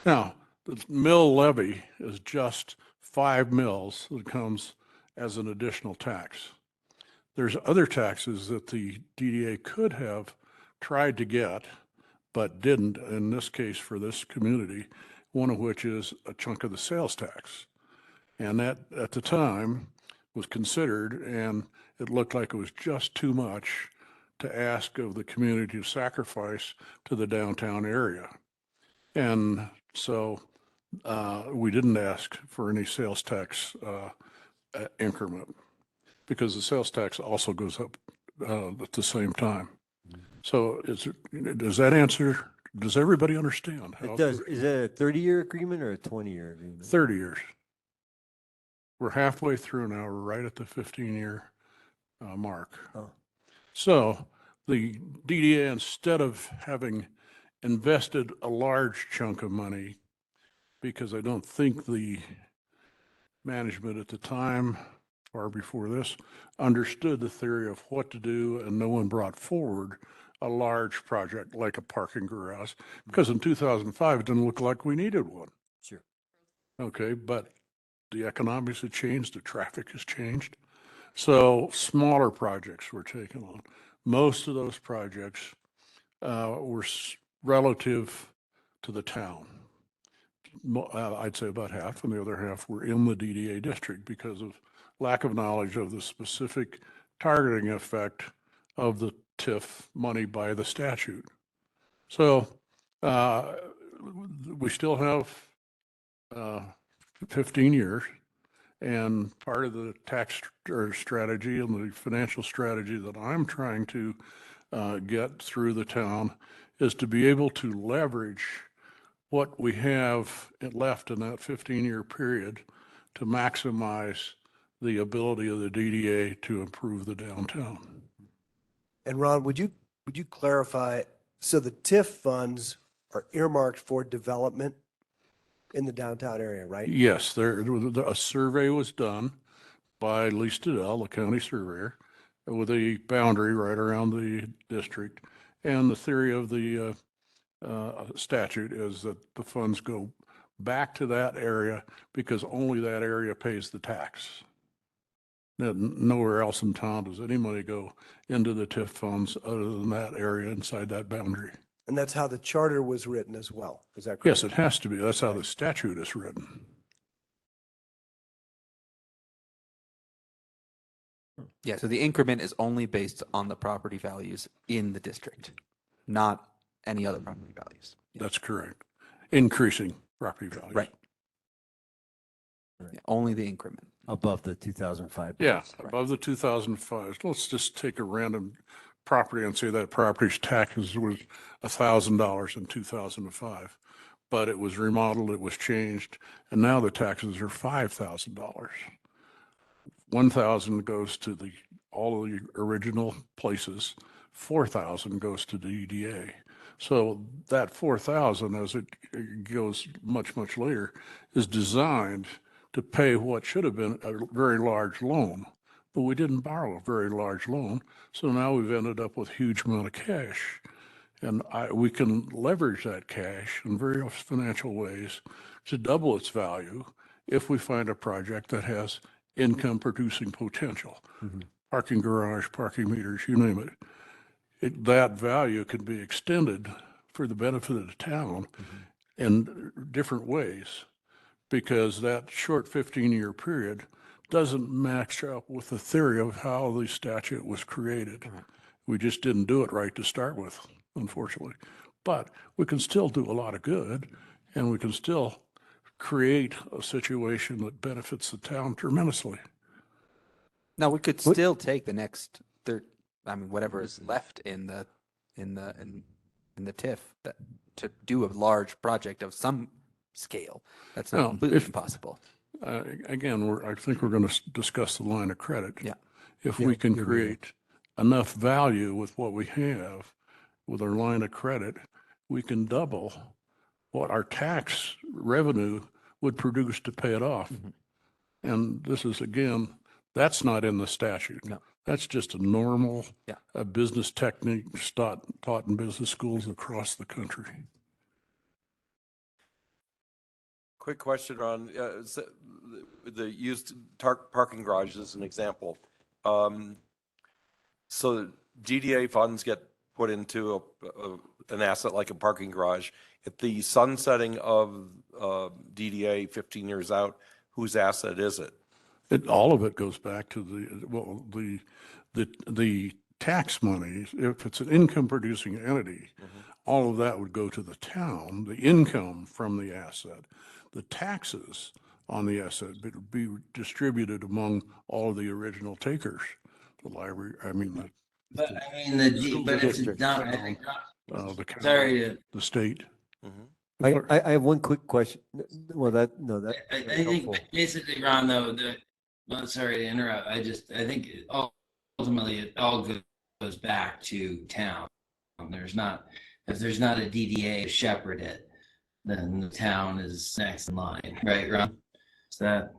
Now, the mill levy is just 5 mills that comes as an additional tax. There's other taxes that the DDA could have tried to get, but didn't, in this case for this community, one of which is a chunk of the sales tax. And that, at the time, was considered, and it looked like it was just too much to ask of the community to sacrifice to the downtown area. And so we didn't ask for any sales tax increment, because the sales tax also goes up at the same time. So does that answer, does everybody understand? It does. Is it a 30-year agreement or a 20-year agreement? 30 years. We're halfway through now. We're right at the 15-year mark. Oh. So the DDA, instead of having invested a large chunk of money, because I don't think the management at the time, or before this, understood the theory of what to do, and no one brought forward a large project like a parking garage, because in 2005, it didn't look like we needed one. Sure. Okay, but the economics have changed, the traffic has changed. So smaller projects were taken on. Most of those projects were relative to the town. I'd say about half, and the other half were in the DDA district because of lack of knowledge of the specific targeting effect of the TIF money by the statute. So we still have 15 years, and part of the tax strategy and the financial strategy that I'm trying to get through the town is to be able to leverage what we have left in that 15-year period to maximize the ability of the DDA to improve the downtown. And Ron, would you clarify, so the TIF funds are earmarked for development in the downtown area, right? Yes, a survey was done by Lee Stedell, the county surveyor, with a boundary right around the district. And the theory of the statute is that the funds go back to that area because only that area pays the tax. Nowhere else in town does any money go into the TIF funds other than that area inside that boundary. And that's how the charter was written as well. Is that correct? Yes, it has to be. That's how the statute is written. Yeah, so the increment is only based on the property values in the district, not any other property values. That's correct. Increasing property values. Right. Yeah, only the increment. Above the 2005. Yeah, above the 2005. Let's just take a random property and say that property's taxes was $1,000 in 2005, but it was remodeled, it was changed, and now the taxes are $5,000. 1,000 goes to all of the original places. 4,000 goes to the DDA. So that 4,000, as it goes much, much later, is designed to pay what should have been a very large loan, but we didn't borrow a very large loan. So now we've ended up with a huge amount of cash. And we can leverage that cash in various financial ways to double its value if we find a project that has income producing potential, parking garage, parking meters, you name it, that value can be extended for the benefit of the town in different ways, because that short 15-year period doesn't match up with the theory of how the statute was created. We just didn't do it right to start with, unfortunately. But we can still do a lot of good, and we can still create a situation that benefits the town tremendously. Now, we could still take the next whatever is left in the TIF to do a large project of some scale. That's not completely impossible. Again, I think we're going to discuss the line of credit. Yeah. If we can create enough value with what we have with our line of credit, we can double what our tax revenue would produce to pay it off. And this is, again, that's not in the statute. No. That's just a normal business technique taught in business schools across the country. Quick question on the used parking garage as an example. So DDA funds get put into an asset like a parking garage. At the sunsetting of DDA 15 years out, whose asset is it? All of it goes back to the tax money. If it's an income producing entity, all of that would go to the town, the income from the asset. The taxes on the asset would be distributed among all of the original takers. The library, But it's not, the county, sorry, the state. I have one quick question. Well, I think basically, Ron, though, well, sorry to interrupt. I think ultimately it all goes back to town. If there's not a DDA to shepherd it, then the town is next in line, right, Ron? Is that?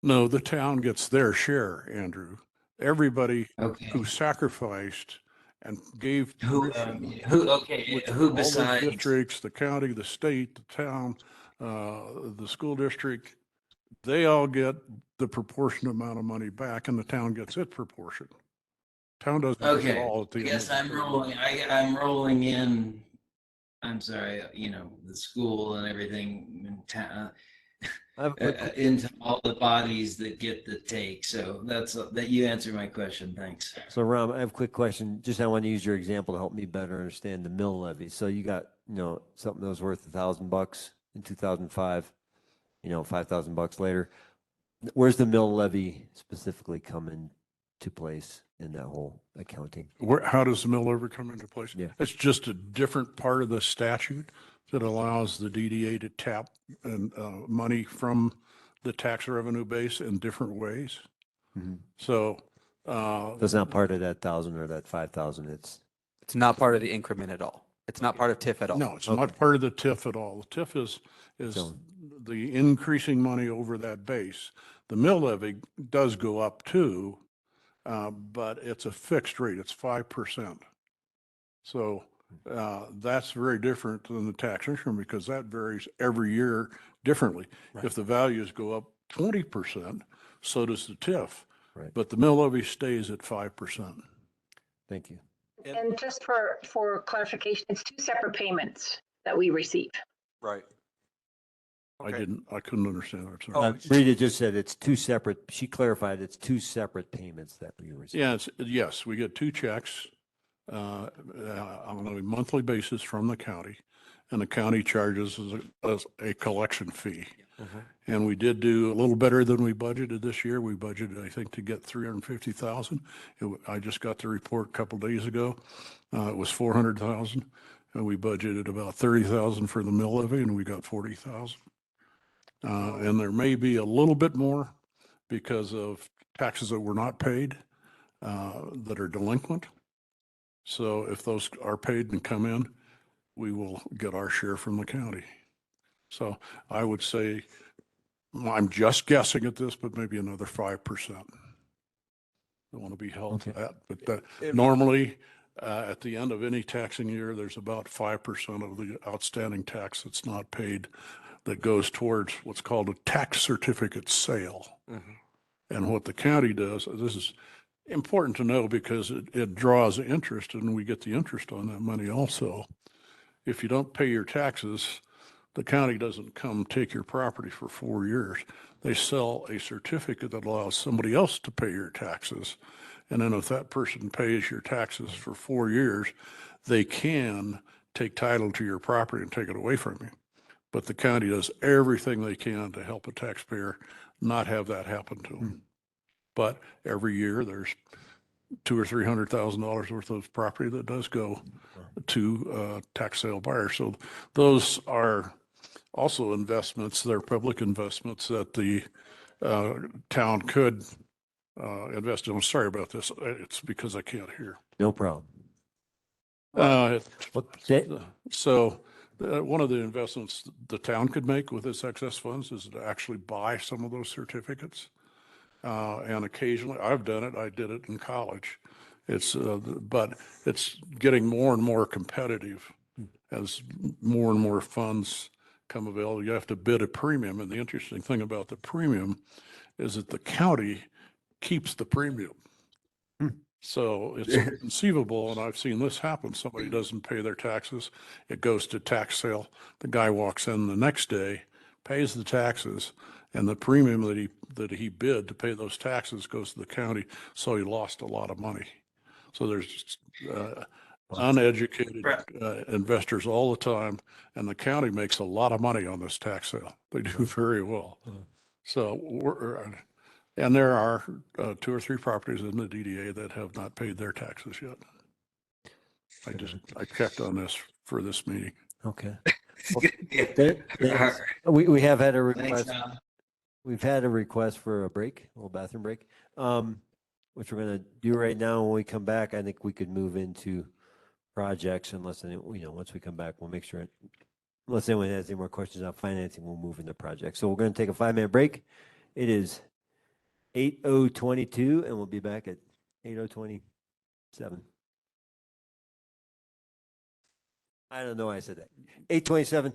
No, the town gets their share, Andrew. Everybody who sacrificed and gave who all besides the districts, the county, the state, the town, the school district, they all get the proportionate amount of money back, and the town gets its proportion. Town doesn't get it all at the end. I guess I'm rolling in. I'm sorry, the school and everything in town, into all the bodies that get the take. So that you answered my question. Thanks. So Ram, I have a quick question. Just I want to use your example to help me better understand the mill levy. So you got, something that was worth $1,000 in 2005, $5,000 later. Where's the mill levy specifically come into place in that whole accounting? How does the mill levy come into place? Yeah. It's just a different part of the statute that allows the DDA to tap money from the tax revenue base in different ways. So it's not part of that 1,000 or that 5,000. It's not part of the increment at all. It's not part of TIF at all. No, it's not part of the TIF at all. The TIF is the increasing money over that base. The mill levy does go up too, but it's a fixed rate. It's 5%. So that's very different than the tax increment, because that varies every year differently. Right. If the values go up 20%, so does the TIF. Right. But the mill levy stays at 5%. Thank you. And just for clarification, it's two separate payments that we receive. Right. Okay. I couldn't understand that. Sorry. Rita just said it's two separate, she clarified it's two separate payments that we receive. Yeah, yes, we get two checks on a monthly basis from the county, and the county charges us a collection fee. And we did do a little better than we budgeted this year. We budgeted, I think, to get 350,000. I just got the report a couple days ago. It was 400,000, and we budgeted about 30,000 for the mill levy, and we got 40,000. And there may be a little bit more because of taxes that were not paid that are delinquent. So if those are paid and come in, we will get our share from the county. So I would say, I'm just guessing at this, but maybe another 5%. I want to be held to that, but normally At the end of any taxing year, there's about 5% of the outstanding tax that's not paid that goes towards what's called a tax certificate sale. And what the county does, this is important to know because it draws interest and we get the interest on that money also. If you don't pay your taxes, the county doesn't come take your property for 4 years. They sell a certificate that allows somebody else to pay your taxes. And then if that person pays your taxes for 4 years, they can take title to your property and take it away from you. But the county does everything they can to help a taxpayer not have that happen to them. But every year there's $200,000 or $300,000 worth of property that does go to tax sale buyers. So those are also investments. They're public investments that the town could invest in. I'm sorry about this. It's because I can't hear. No problem. So one of the investments the town could make with its excess funds is to actually buy some of those certificates. And occasionally, I've done it. I did it in college. But it's getting more and more competitive as more and more funds come available. You have to bid a premium. And the interesting thing about the premium is that the county keeps the premium. So it's conceivable, and I've seen this happen. Somebody doesn't pay their taxes. It goes to tax sale. The guy walks in the next day, pays the taxes, and the premium that he bid to pay those taxes goes to the county. So he lost a lot of money. So there's uneducated investors all the time, and the county makes a lot of money on this tax sale. They do very well. So and there are 2 or 3 properties in the DDA that have not paid their taxes yet. I checked on this for this meeting. Okay. We have had a request. We've had a request for a break, a little bathroom break, which we're going to do right now. When we come back, I think we could move into projects unless, once we come back, we'll make sure, unless anyone has any more questions on financing, we'll move into projects. So we're going to take a 5-minute break. It is 8:22 and we'll be back at 8:27. I don't know why I said that. 8:27.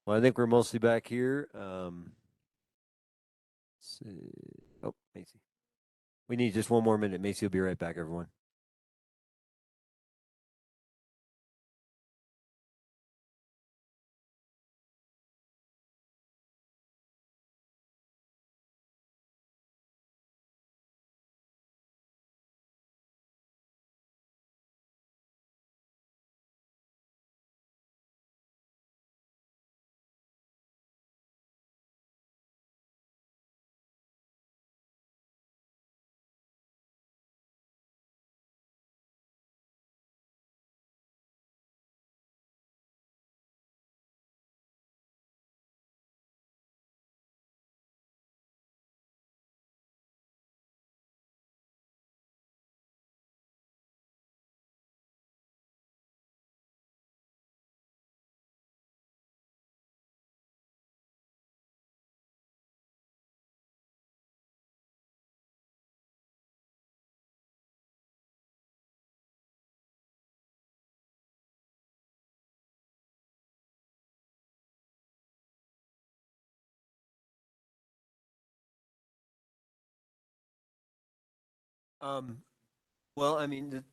Well, I think we're mostly back here. Let's see. Oh, Macy. We need just one more minute. Macy will be right back, everyone. Well, I mean,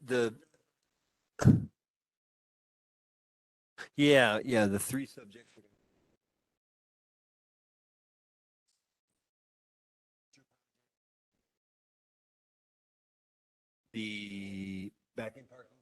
yeah, the three subjects. The back end parking.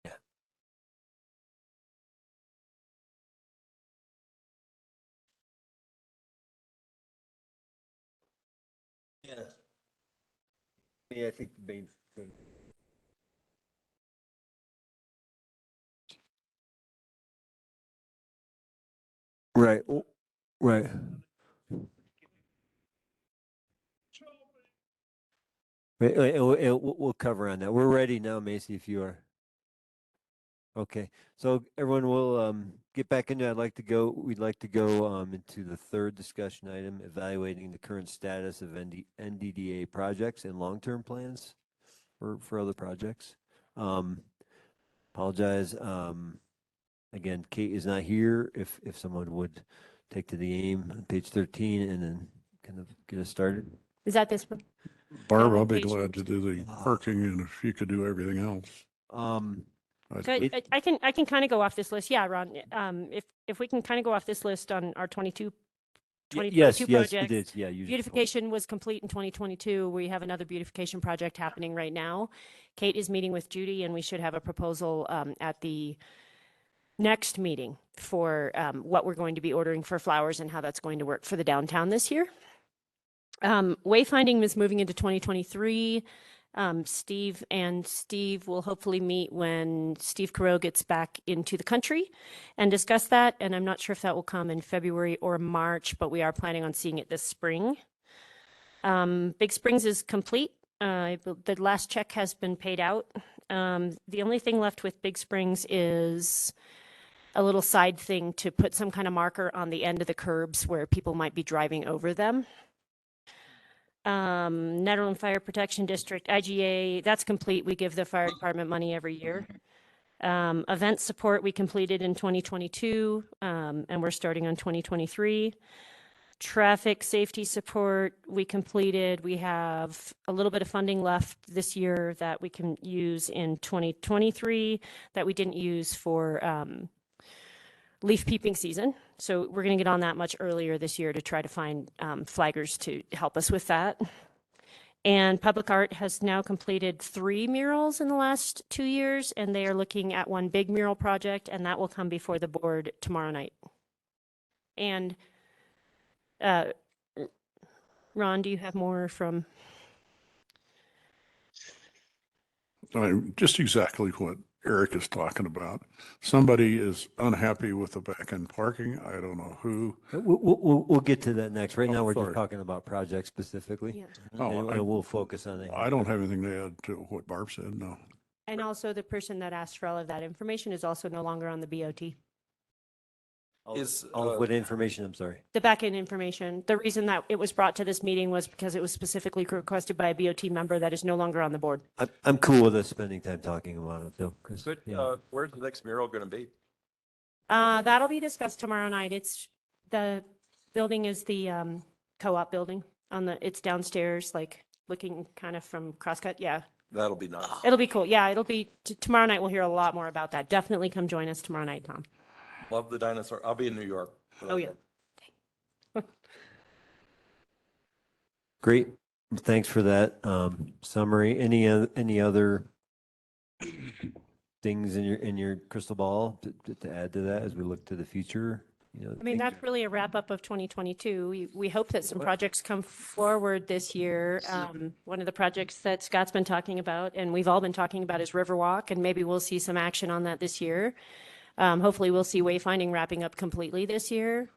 Yeah. Yeah. Yeah, I think the main thing. Right. Right. We'll cover on that. We're ready now, Macy, if you are. Okay. So everyone will get back into. We'd like to go into the third discussion item, evaluating the current status of NDDA projects and long-term plans for other projects. Apologize. Again, Kate is not here. If someone would take to the aim on page 13 and then kind of get us started. Is that this one? Barb, Yeah, I'll be page- glad to do the parking and if you could do everything else. So I can kind of go off this list. Yeah, Ron. If we can kind of go off this list on our 2022 Yes, projects. it is. Yeah, Beautification was complete in 2022. We have another beautification project happening right now. Kate is meeting with Judy, and we should have a proposal at the next meeting for what we're going to be ordering for flowers and how that's going to work for the downtown this year. Wayfinding is moving into 2023. Steve will hopefully meet when Steve Carreau gets back into the country and discuss that. And I'm not sure if that will come in February or March, but we are planning on seeing it this spring. Big Springs is complete. The last check has been paid out. The only thing left with Big Springs is a little side thing to put some kind of marker on the end of the curbs where people might be driving over them. Nederland Fire Protection District, IGA, that's complete. We give the fire department money every year. Event support we completed in 2022, and we're starting on 2023. Traffic safety support we completed. We have a little bit of funding left this year that we can use in 2023 that we didn't use for leaf peeping season. So we're going to get on that much earlier this year to try to find flaggers to help us with that. And Public Art has now completed 3 murals in the last 2 years, and they are looking at one big mural project, and that will come before the board tomorrow night. And Ron, do you have more from? Just exactly what Eric is talking about. Somebody is unhappy with the back-end parking. I don't know who. We'll get to that next. Right Oh, now, we're sorry. just talking about projects specifically. Yeah. Oh, And we'll focus on it. I don't have anything to add to what Barb said, no. And also the person that asked for all of that information is also no longer on the BOT. Is, All of what information, I'm sorry. The back-end information, the reason that it was brought to this meeting was because it was specifically requested by a BOT member that is no longer on the board. I'm cool with us spending time talking about it though. 'Cause, Good, yeah. where's the next mural gonna be? That'll be discussed tomorrow night. The building is the co-op building it's downstairs, like looking kind of from Crosscut. Yeah, That'll be nice. it'll be cool. Yeah, it'll be, tomorrow night we'll hear a lot more about that. Definitely come join us tomorrow night, Tom. Love the dinosaur. I'll be in New York. Oh, yeah. Great. Thanks for that summary. Any other things in your crystal ball to add to that as we look to the future? You know, I mean, that's really a wrap up of 2022. We hope that some projects come forward this year. One of the projects that Scott's been talking about and we've all been talking about is Riverwalk, and maybe we'll see some action on that this year. Hopefully we'll see wayfinding wrapping up completely this year.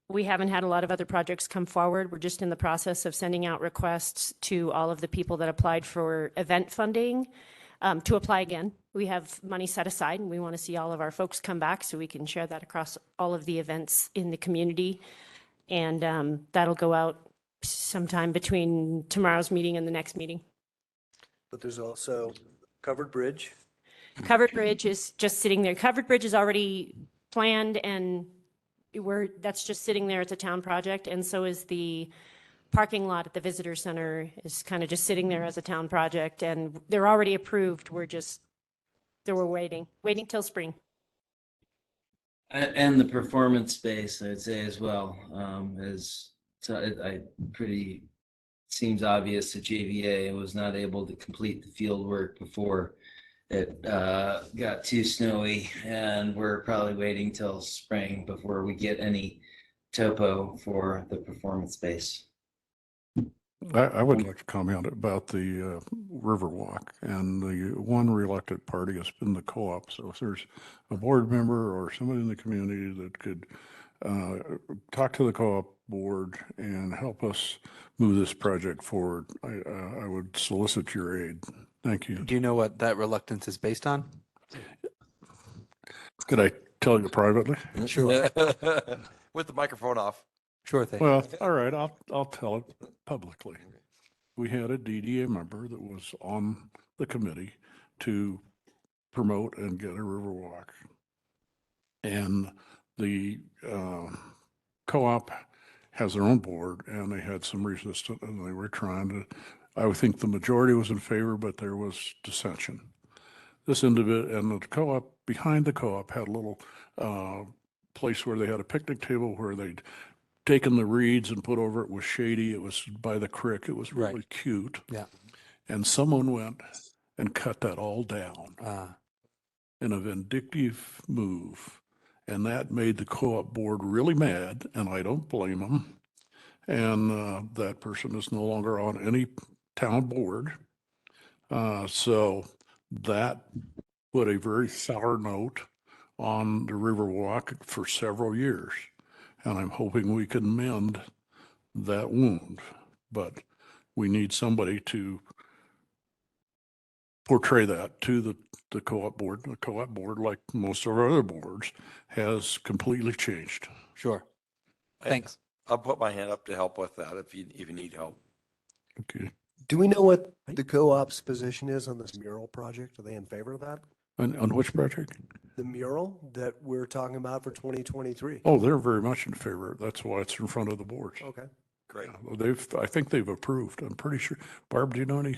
We haven't had a lot of other projects come forward. We're just in the process of sending out requests to all of the people that applied for event funding to apply again. We have money set aside and we want to see all of our folks come back so we can share that across all of the events in the community. And that'll go out sometime between tomorrow's meeting and the next meeting. But there's also Covered Bridge. Covered Bridge is just sitting there. Covered Bridge is already planned and that's just sitting there. It's a town project. And so is the parking lot at the visitor center is kind of just sitting there as a town project, and they're already approved. We're waiting till spring. And the performance space, I'd say as well, seems obvious that JVA was not able to complete the field work before it got too snowy, and we're probably waiting till spring before we get any topo for the performance space. I would like to comment about the Riverwalk, and the one reluctant party has been the co-op. So if there's a board member or somebody in the community that could talk to the co-op board and help us move this project forward, I would solicit your aid. Thank you. Do you know what that reluctance is based on? Could I tell you privately? Sure. With the microphone off. Sure thing. Well, all right, I'll tell it publicly. We had a DDA member that was on the committee to promote and get a Riverwalk. And the co-op has their own board, and they had some resistance, and they were trying to, I would think the majority was in favor, but there was dissension. This individual and the co-op, behind the co-op had a little place where they had a picnic table where they'd taken the reeds and put over it was shady. It was by the creek. It was really cute. Yeah. And someone went and cut that all down in a vindictive move. And that made the co-op board really mad, and I don't blame them. And that person is no longer on any town board. So that put a very sour note on the Riverwalk for several years. And I'm hoping we can mend that wound. But we need somebody to portray that to the co-op board. The co-op board, like most of our other boards, has completely changed. Sure. Thanks. I'll put my hand up to help with that if you need help. Okay. Do we know what the co-op's position is on this mural project? Are they in favor of that? On which project? The mural that we're talking about for 2023? Oh, they're very much in favor. That's why it's in front of the boards. Okay. Great. I think they've approved. I'm pretty sure. Barb, do you know any?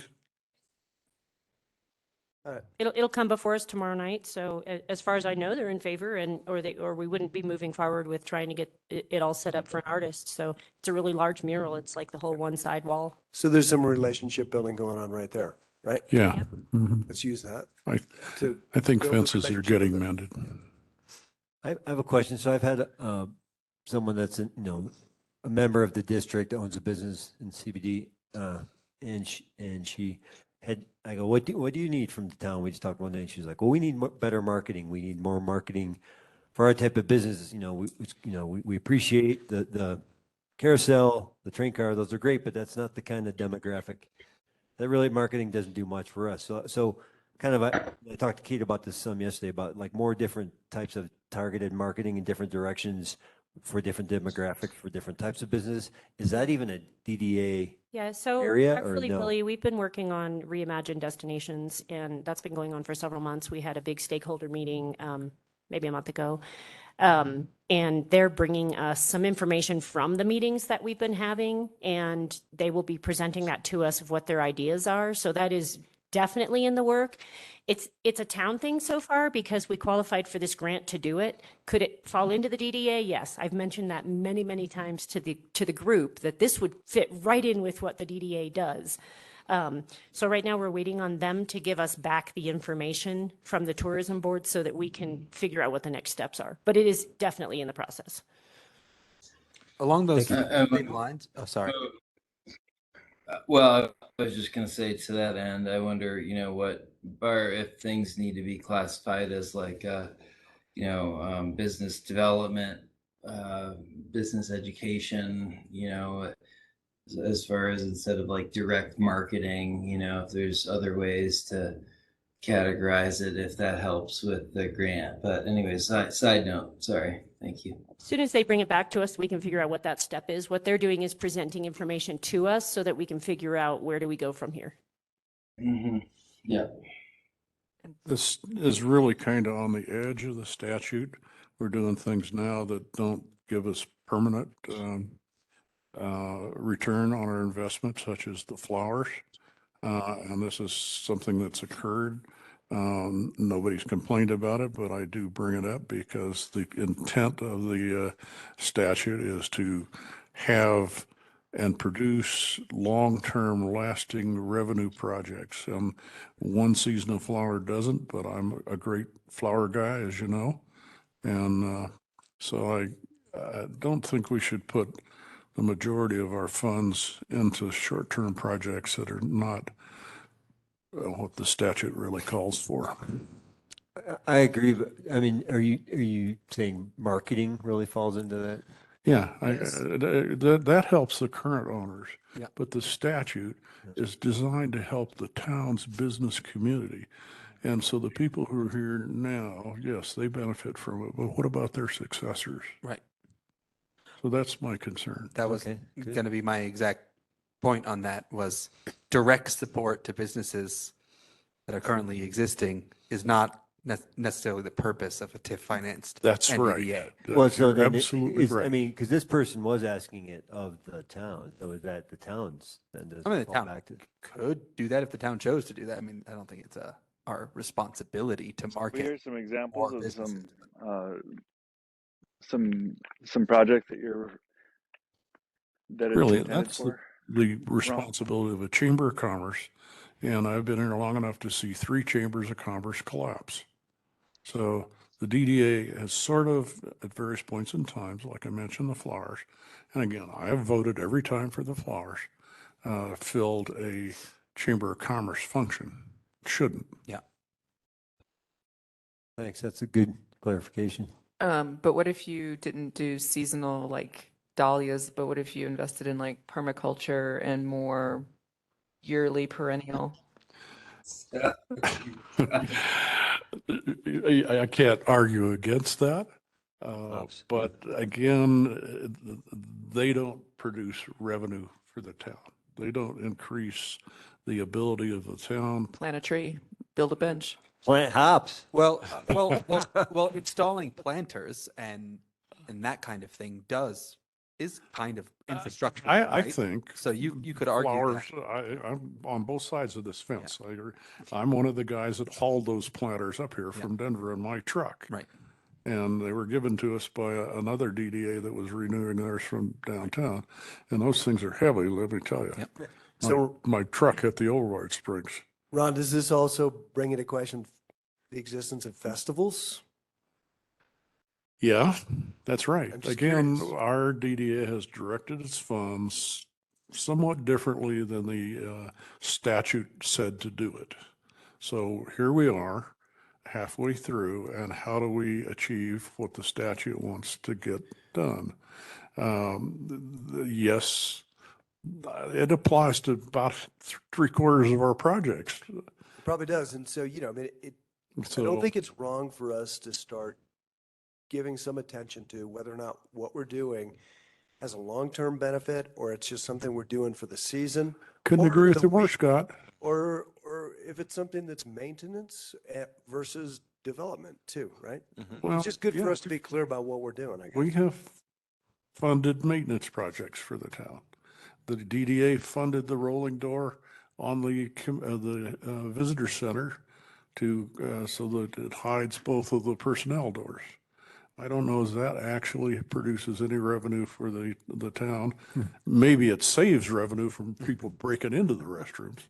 It'll come before us tomorrow night. So as far as I know, they're in favor, or we wouldn't be moving forward with trying to get it all set up for an artist. So it's a really large mural. It's like the whole one side wall. So there's some relationship building going on right there, right? Yeah. Mhm. Let's use that. I to think build a fences are relationship getting with it. mended. I have a question. So I've had someone that's a member of the district, owns a business in CBD, and she I go, what do you need from the town? We just talked one day, and she's like, well, we need better marketing. We need more marketing for our type of business. We appreciate the carousel, the train car, those are great, but that's not the kind of demographic that really marketing doesn't do much for us. So kind of, I talked to Kate about this some yesterday about like more different types of targeted marketing in different directions for different demographics, for different types of business. Is that even a DDA? Yeah, so area or actually, no? Billy, we've been working on reimagined destinations, and that's been going on for several months. We had a big stakeholder meeting maybe a month ago. And they're bringing us some information from the meetings that we've been having, and they will be presenting that to us of what their ideas are. So that is definitely in the work. It's a town thing so far because we qualified for this grant to do it. Could it fall into the DDA? Yes. I've mentioned that many, many times to the group that this would fit right in with what the DDA does. So right now we're waiting on them to give us back the information from the tourism board so that we can figure out what the next steps are. But it is definitely in the process. Along those same lines. Oh, sorry. Well, I was just going to say to that end, I wonder, if things need to be classified as like, business development, business education, as far as instead of like direct marketing, if there's other ways to categorize it, if that helps with the grant. But anyway, side note, sorry. Thank you. As soon as they bring it back to us, we can figure out what that step is. What they're doing is presenting information to us so that we can figure out where do we go from here. Mm-hmm. Yeah. This is really kind of on the edge of the statute. We're doing things now that don't give us permanent return on our investment, such as the flowers. And this is something that's occurred. Nobody's complained about it, but I do bring it up because the intent of the statute is to have and produce long-term lasting revenue projects. One season of flower doesn't, but I'm a great flower guy, as you know. And so I don't think we should put the majority of our funds into short-term projects that are not what the statute really calls for. I agree, but I mean, are you saying marketing really falls into that? Yeah, Yes. that helps the current owners. Yeah. But the statute is designed to help the town's business community. And so the people who are here now, yes, they benefit from it, but what about their successors? Right. So that's my concern. That was Okay, good. going to be my exact point on that was direct support to businesses that are currently existing is not necessarily the purpose of a TIF financed. That's NDDA. right. Well, so You're then absolutely I right. mean, because this person was asking it of the town, so is that the town's then does I mean, it the fall town back to? could do that if the town chose to do that. I mean, I don't think it's our responsibility to We market. hear some examples more of businesses. some projects that it's Really, intended that's for. the responsibility of a chamber of commerce. And I've been here long enough to see 3 chambers of commerce collapse. So the DDA has sort of, at various points in times, like I mentioned, the flowers. And again, I have voted every time for the flowers, filled a chamber of commerce function. Shouldn't. Yeah. Thanks, that's a good clarification. But what if you didn't do seasonal like dahlias, but what if you invested in like permaculture and more yearly perennial? I can't argue against that. But again, they don't produce revenue for the town. They don't increase the ability of the town. Plant a tree, build a bench. Plant hops. Well, installing planters and that kind of thing is kind of infrastructure. I right? think. So you could argue flowers, that. I'm on both sides of this fence. I'm one of the guys that hauled those planters up here from Denver in my truck. Right. And they were given to us by another DDA that was renewing theirs from downtown. And those things are heavy, let me tell you. Yep. So, My truck hit the override springs. Ron, does this also bring into question the existence of festivals? Yeah, that's right. I'm just Again, curious. our DDA has directed its funds somewhat differently than the statute said to do it. So here we are, halfway through, and how do we achieve what the statute wants to get done? Yes, it applies to about 3/4 of our projects. It probably does. And so, I mean, I So don't think it's wrong for us to start giving some attention to whether or not what we're doing has a long-term benefit, or it's just something we're doing for the season. couldn't or agree with the you more, week, Scott. Or if it's something that's maintenance versus development too, right? Well, It's just good for yeah. us to be clear about what we're doing, I guess. We have funded maintenance projects for the town. The DDA funded the rolling door on the visitor center to, so that it hides both of the personnel doors. I don't know if that actually produces any revenue for the town. Maybe it saves revenue from people breaking into the restrooms.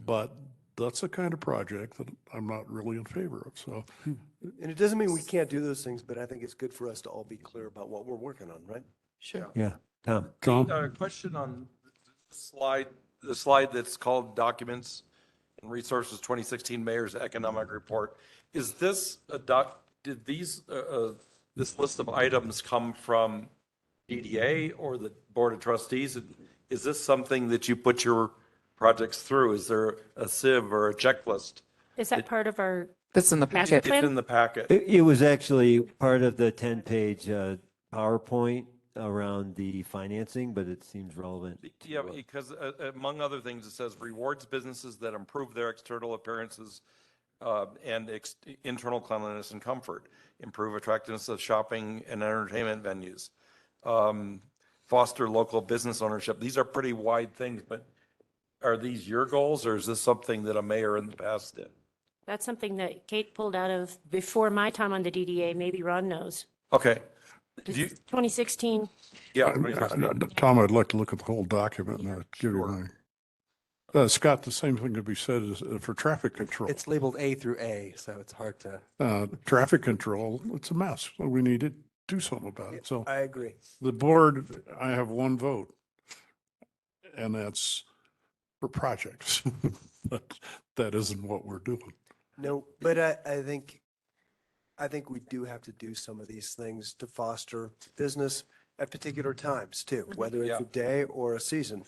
But that's the kind of project that I'm not really in favor of, so. And it doesn't mean we can't do those things, but I think it's good for us to all be clear about what we're working on, right? Sure. Yeah, Tom. Tom? Question on the slide that's called Documents and Resources 2016 Mayor's Economic Report. Is this did these, this list of items come from DDA or the Board of Trustees? Is this something that you put your projects through? Is there a sieve or a checklist? Is that part of our That's in the master packet. It's in plan? the packet. It was actually part of the 10-page PowerPoint around the financing, but it seems relevant. Yeah, because among other things, it says rewards businesses that improve their external appearances and internal cleanliness and comfort, improve attractiveness of shopping and entertainment venues, foster local business ownership. These are pretty wide things, but are these your goals, or is this something that a mayor in the past did? That's something that Kate pulled out of before my time on the DDA. Maybe Ron knows. Okay. It's 2016. Yeah. Tom, I'd like to look at the whole document and give you Sure. mine. Scott, the same thing could be said as, for traffic control. It's labeled A through A, so it's hard to. Traffic control, it's a mess. We need to do something about it. So I agree. the board, I have one vote, and that's for projects. But that isn't what we're doing. No, but I think we do have to do some of these things to foster business at particular times too, whether it's a day or a season.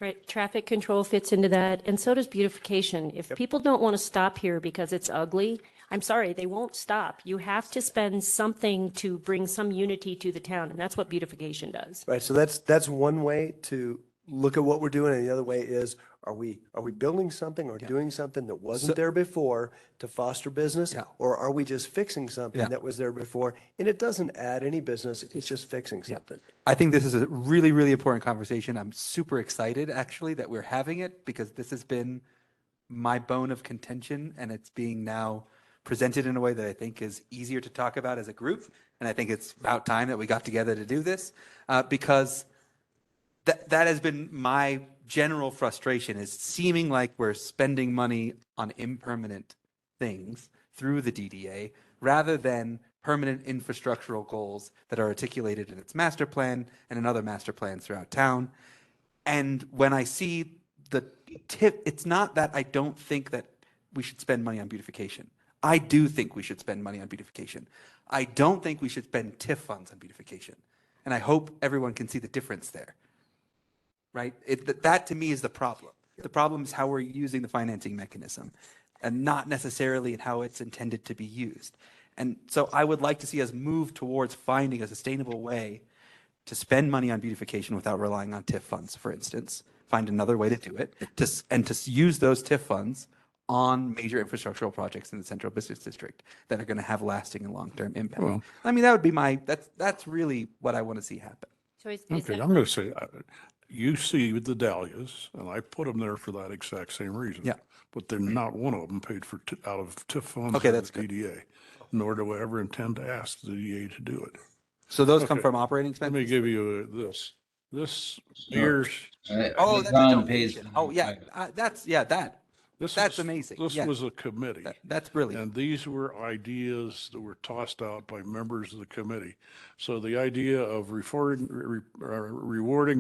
Right, traffic control fits into that, and so does beautification. If people don't want to stop here because it's ugly, I'm sorry, they won't stop. You have to spend something to bring some unity to the town, and that's what beautification does. Right, so that's one way to look at what we're doing, and the other way is, are we building something or doing something that wasn't there before to foster business? Yeah. Or are we just fixing something Yeah. that was there before and it doesn't add any business, it's just fixing something? I think this is a really, really important conversation. I'm super excited actually that we're having it because this has been my bone of contention and it's being now presented in a way that I think is easier to talk about as a group. And I think it's about time that we got together to do this because that has been my general frustration is seeming like we're spending money on impermanent things through the DDA rather than permanent infrastructural goals that are articulated in its master plan and in other master plans throughout town. And when I see the tip, it's not that I don't think that we should spend money on beautification. I do think we should spend money on beautification. I don't think we should spend TIF funds on beautification. And I hope everyone can see the difference there. Right? That to me is the problem. The problem is how we're using the financing mechanism and not necessarily in how it's intended to be used. And so I would like to see us move towards finding a sustainable way to spend money on beautification without relying on TIF funds, for instance. Find another way to do it and to use those TIF funds on major infrastructural projects in the central business district that are going to have lasting and long-term impact. Well, I mean, that would be that's really what I want to see happen. So is Okay, that I'm going to say, you see the dahlias, and I put them there for that exact same reason. Yeah. But they're not one of them paid for out of TIF funds Okay, or that's the good. DDA, nor do I ever intend to ask the DDA to do it. So those come Okay. from operating Let me expenses? give you this year's, Oh, that's a donation. Oh, yeah, that. That's amazing. This Yeah. was a committee. That's brilliant. And these were ideas that were tossed out by members of the committee. So the idea of rewarding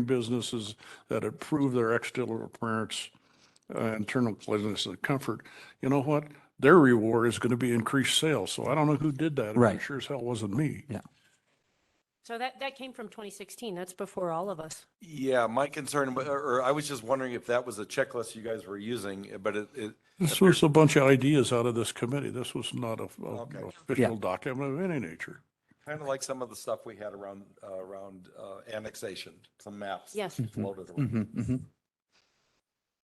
businesses that improve their external appearance, internal cleanliness and comfort, you know what? Their reward is going to be increased sales. So I don't know who did that. Right. It sure as hell wasn't me. Yeah. So that came from 2016. That's before all of us. Yeah, my concern, or I was just wondering if that was a checklist you guys were using, but it This was a bunch of ideas out of this committee. This was not an Okay. official document of any nature. kind of like some of the stuff we had around annexation, some maps. Yes. Floated around.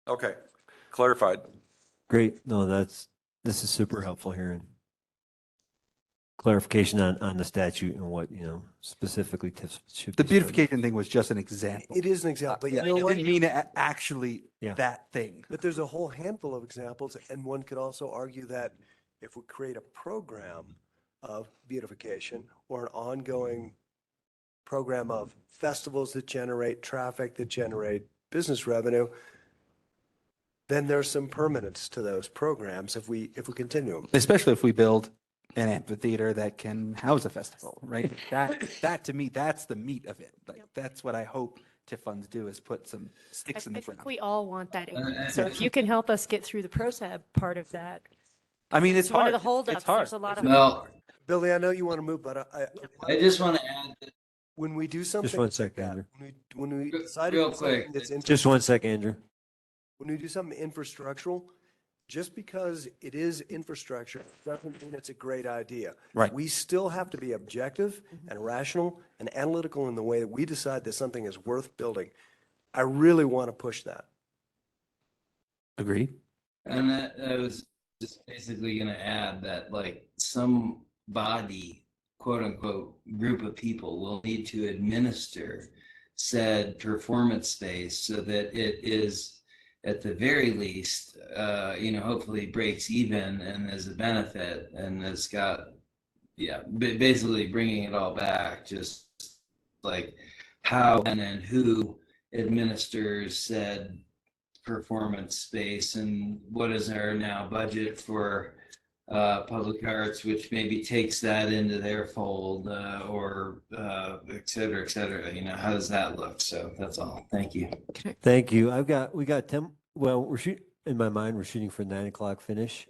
Okay, clarified. Great. No, this is super helpful hearing clarification on the statute and what, specifically tips should The be started. beautification thing was just an example. It is an example, but Yeah, you know I what? didn't mean actually Yeah. that thing. But there's a whole handful of examples, and one could also argue that if we create a program of beautification or an ongoing program of festivals that generate traffic, that generate business revenue, then there's some permanence to those programs if we continue them. Especially if we build an amphitheater that can house a festival, right? That to me, that's the meat of it. Like, that's what I hope TIF funds do, is put some sticks in the I think ground. we all want that. So if you can help us get through the ProSab part of that. I mean, it's one of hard. the holdups. It's hard. There's a lot of. Well, Billy, I know you want to move, but I just want to add that when we do something one like second, that, Andrew. when we decide to real do something quick, that's Just one second, Andrew. when we do something infrastructural, just because it is infrastructure doesn't mean it's a great idea. Right. We still have to be objective and rational and analytical in the way that we decide that something is worth building. I really want to push that. Agreed. And that I was just basically going to add that, like, some body, quote unquote, group of people will need to administer said performance space so that it is, at the very least, hopefully breaks even and is a benefit and has got, basically bringing it all back, just like how and then who administers said performance space, and what is our now budget for public arts, which maybe takes that into their fold, or et cetera, et cetera. How does that look? So that's all. Thank you. Thank you. We got 10, well, in my mind, we're shooting for 9 o'clock finish,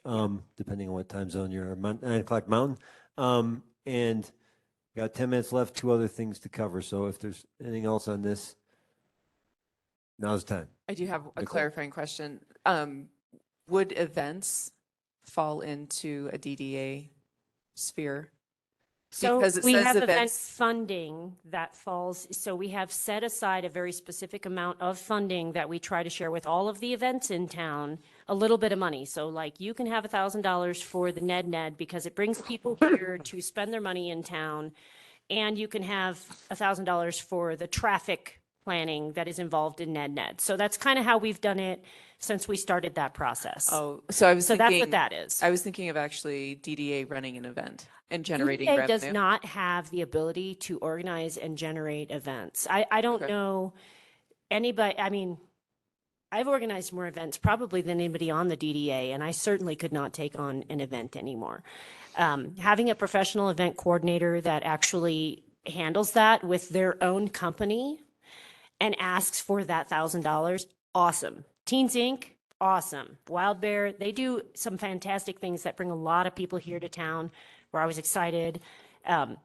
depending on what time zone you're in, 9 o'clock mountain. And got 10 minutes left, 2 other things to cover. So if there's anything else on this, now's the time. I do have a Nicole. clarifying question. Would events fall into a DDA sphere? So Because it we says have event events- funding that falls, so we have set aside a very specific amount of funding that we try to share with all of the events in town, a little bit of money. So like you can have $1,000 for the Ned because it brings people here to spend their money in town. And you can have $1,000 for the traffic planning that is involved in Ned. So that's kind of how we've done it since we started that process. Oh, so I was So thinking. that's what that is. I was thinking of actually DDA running an event and generating DDA revenue. does not have the ability to organize and generate events. I don't Okay. know anybody, I mean, I've organized more events probably than anybody on the DDA, and I certainly could not take on an event anymore. Having a professional event coordinator that actually handles that with their own company and asks for that $1,000, awesome. Teens Inc., awesome. Wild Bear, they do some fantastic things that bring a lot of people here to town. Where I was excited.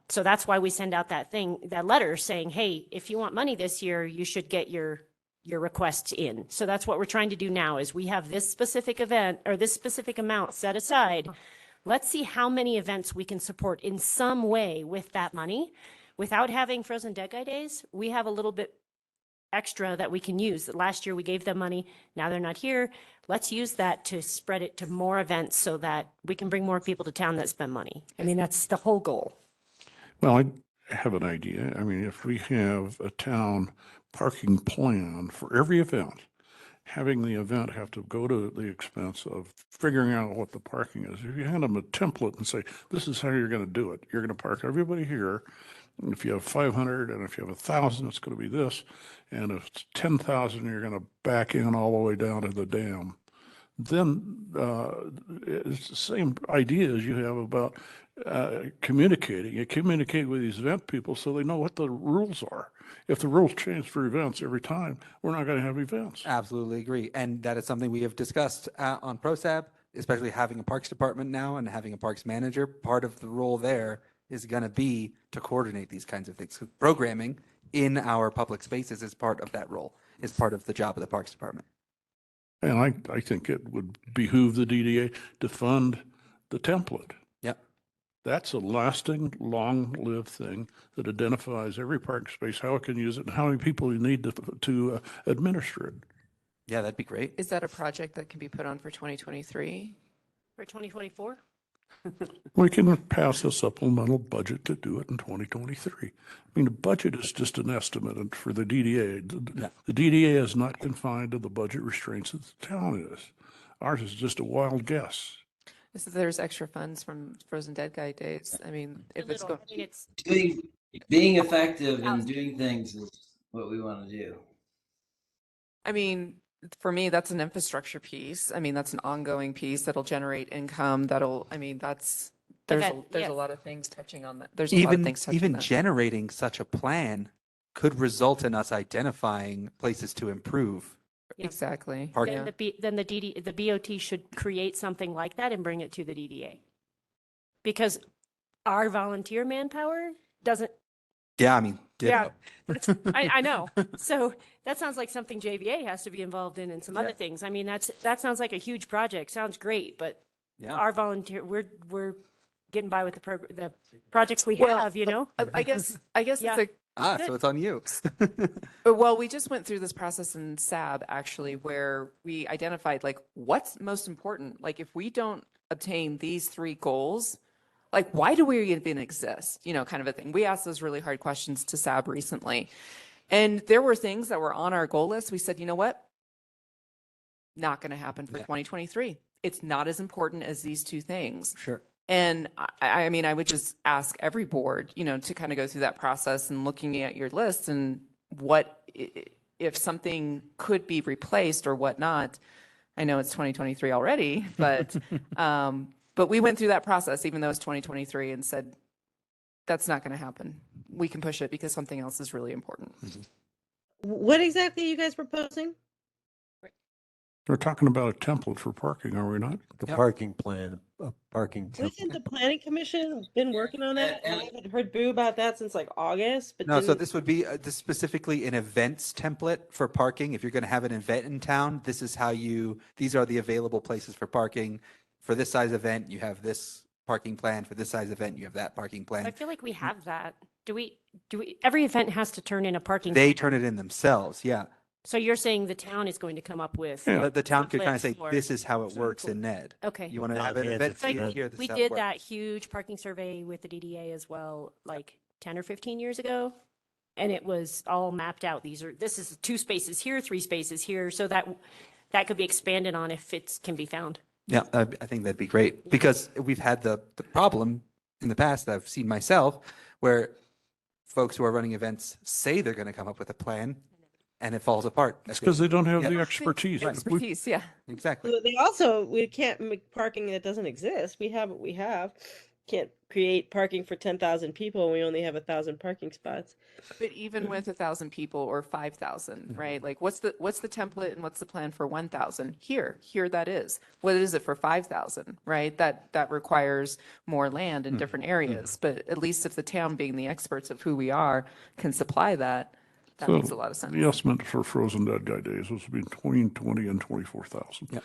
So that's why we send out that letter saying, hey, if you want money this year, you should get your requests in. So that's what we're trying to do now is we have this specific event or this specific amount set aside. Let's see how many events we can support in some way with that money. Without having Frozen Dead Guy Days, we have a little bit extra that we can use. Last year we gave them money, now they're not here. Let's use that to spread it to more events so that we can bring more people to town that spend money. I mean, that's the whole goal. Well, I have an idea. I mean, if we have a town parking plan for every event, having the event have to go to the expense of figuring out what the parking is. If you hand them a template and say, this is how you're going to do it. You're going to park everybody here. And if you have 500 and if you have 1,000, it's going to be this. And if it's 10,000, you're going to back in all the way down to the dam. then it's the same idea as you have about communicating. You communicate with these event people so they know what the rules are. If the rules change for events every time, we're not going to have events. Absolutely agree. And that is something we have discussed on ProSab, especially having a parks department now and having a parks manager. Part of the role there is going to be to coordinate these kinds of things. Programming in our public spaces is part of that role, is part of the job of the parks department. And I think it would behoove the DDA to fund the template. Yep. That's a lasting, long-lived thing that identifies every park space, how it can use it, and how many people you need to administer it. Yeah, that'd be great. Is that a project that can be put on for 2023? For 2024? We can pass a supplemental budget to do it in 2023. I mean, the budget is just an estimate for the DDA. The DDA is not confined to the budget restraints that the town is. Ours is just a wild guess. So there's extra funds from Frozen Dead Guy days. I mean, if it's going. I mean, it's Being effective and doing things is what we want to do. I mean, for me, that's an infrastructure piece. I mean, that's an ongoing piece that'll generate income. There's yes. a lot of things touching on that. There's a lot of things touching Even that. generating such a plan could result in us identifying places to improve. Yeah. Exactly. Parking. Then the BOT should create something like that and bring it to the DDA. Because our volunteer manpower doesn't, Yeah, I mean, yeah, I know. So that sounds like something JVA has to be involved in and some other things. I mean, that sounds like a huge project. Sounds great, but Yeah. our volunteer, we're getting by with the projects we Well, have, you know? I guess Yeah. it's So it's on you. well, we just went through this process in SAB actually, where we identified like what's most important. Like if we don't obtain these 3 goals, like why do we even exist? You know, kind of a thing. We asked those really hard questions to SAB recently. And there were things that were on our goal list. We said, you know what? Not going to happen for 2023. It's not as important as these 2 things. Sure. And I mean, I would just ask every board, you know, to kind of go through that process and looking at your list and if something could be replaced or whatnot. I know it's 2023 already, but we went through that process, even though it's 2023, and said, that's not going to happen. We can push it because something else is really important. What exactly are you guys proposing? We're talking about a template for parking, are we not? The parking plan, a parking template. Wasn't the planning commission been working on that? I haven't heard boo about that since like August, but No, so didn't- this would be this specifically an events template for parking. If you're going to have an event in town, this is how these are the available places for parking. For this size event, you have this parking plan. For this size event, you have that parking plan. I feel like we have that. Do we, every event has to turn in a parking. They plan. turn it in themselves, yeah. So you're saying the town is going to come up with. The town could kind of templates say, for- this is how it works in Ned. Okay. You want to Not have an hands event if scene you- here, this We is how it did works. that huge parking survey with the DDA as well, like 10 or 15 years ago. And it was all mapped out. This is 2 spaces here, 3 spaces here, so that could be expanded on if it can be found. Yeah, I think that'd be great because we've had the problem in the past that I've seen myself where folks who are running events say they're going to come up with a plan and it falls apart. It's because they don't have Yeah. the expertise. Expertise, yeah. Exactly. we can't make parking that doesn't exist. We have what we have. Can't create parking for 10,000 people. We only have 1,000 parking spots. But even with 1,000 people or 5,000, right? Like what's the template and what's the plan for 1,000? Here that is. What is it for 5,000, right? That requires more land in different areas. But at least if the town, being the experts of who we are, can supply that, that makes a lot of sense. The estimate for Frozen Dead Guy Days was between 20 and 24,000. Yep.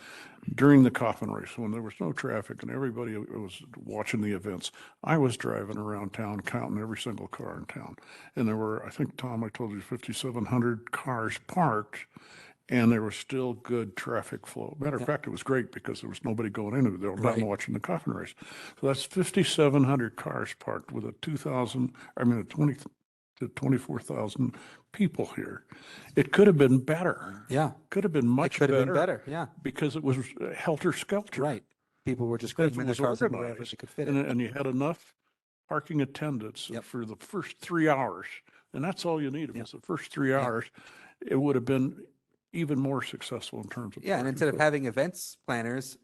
During the coffin race, when there was no traffic and everybody was watching the events, I was driving around town counting every single car in town. And there were, I think, Tom, I told you, 5,700 cars parked, and there was still good traffic flow. Matter of fact, it was great because there was nobody going into it. They were down watching the coffin race. So that's 5,700 cars parked with a 20 to 24,000 people here. It could have been better. Yeah. Could have been much could have better. been better, yeah. Because it was helter skelter. Right. People were just If grabbing it their was cars and wherever organized, they could fit and, it. and you had enough parking attendants for the first 3 hours, and that's all you needed was the first 3 hours. It would have been even more successful in terms of. Yeah, and parking. instead of So- having events planners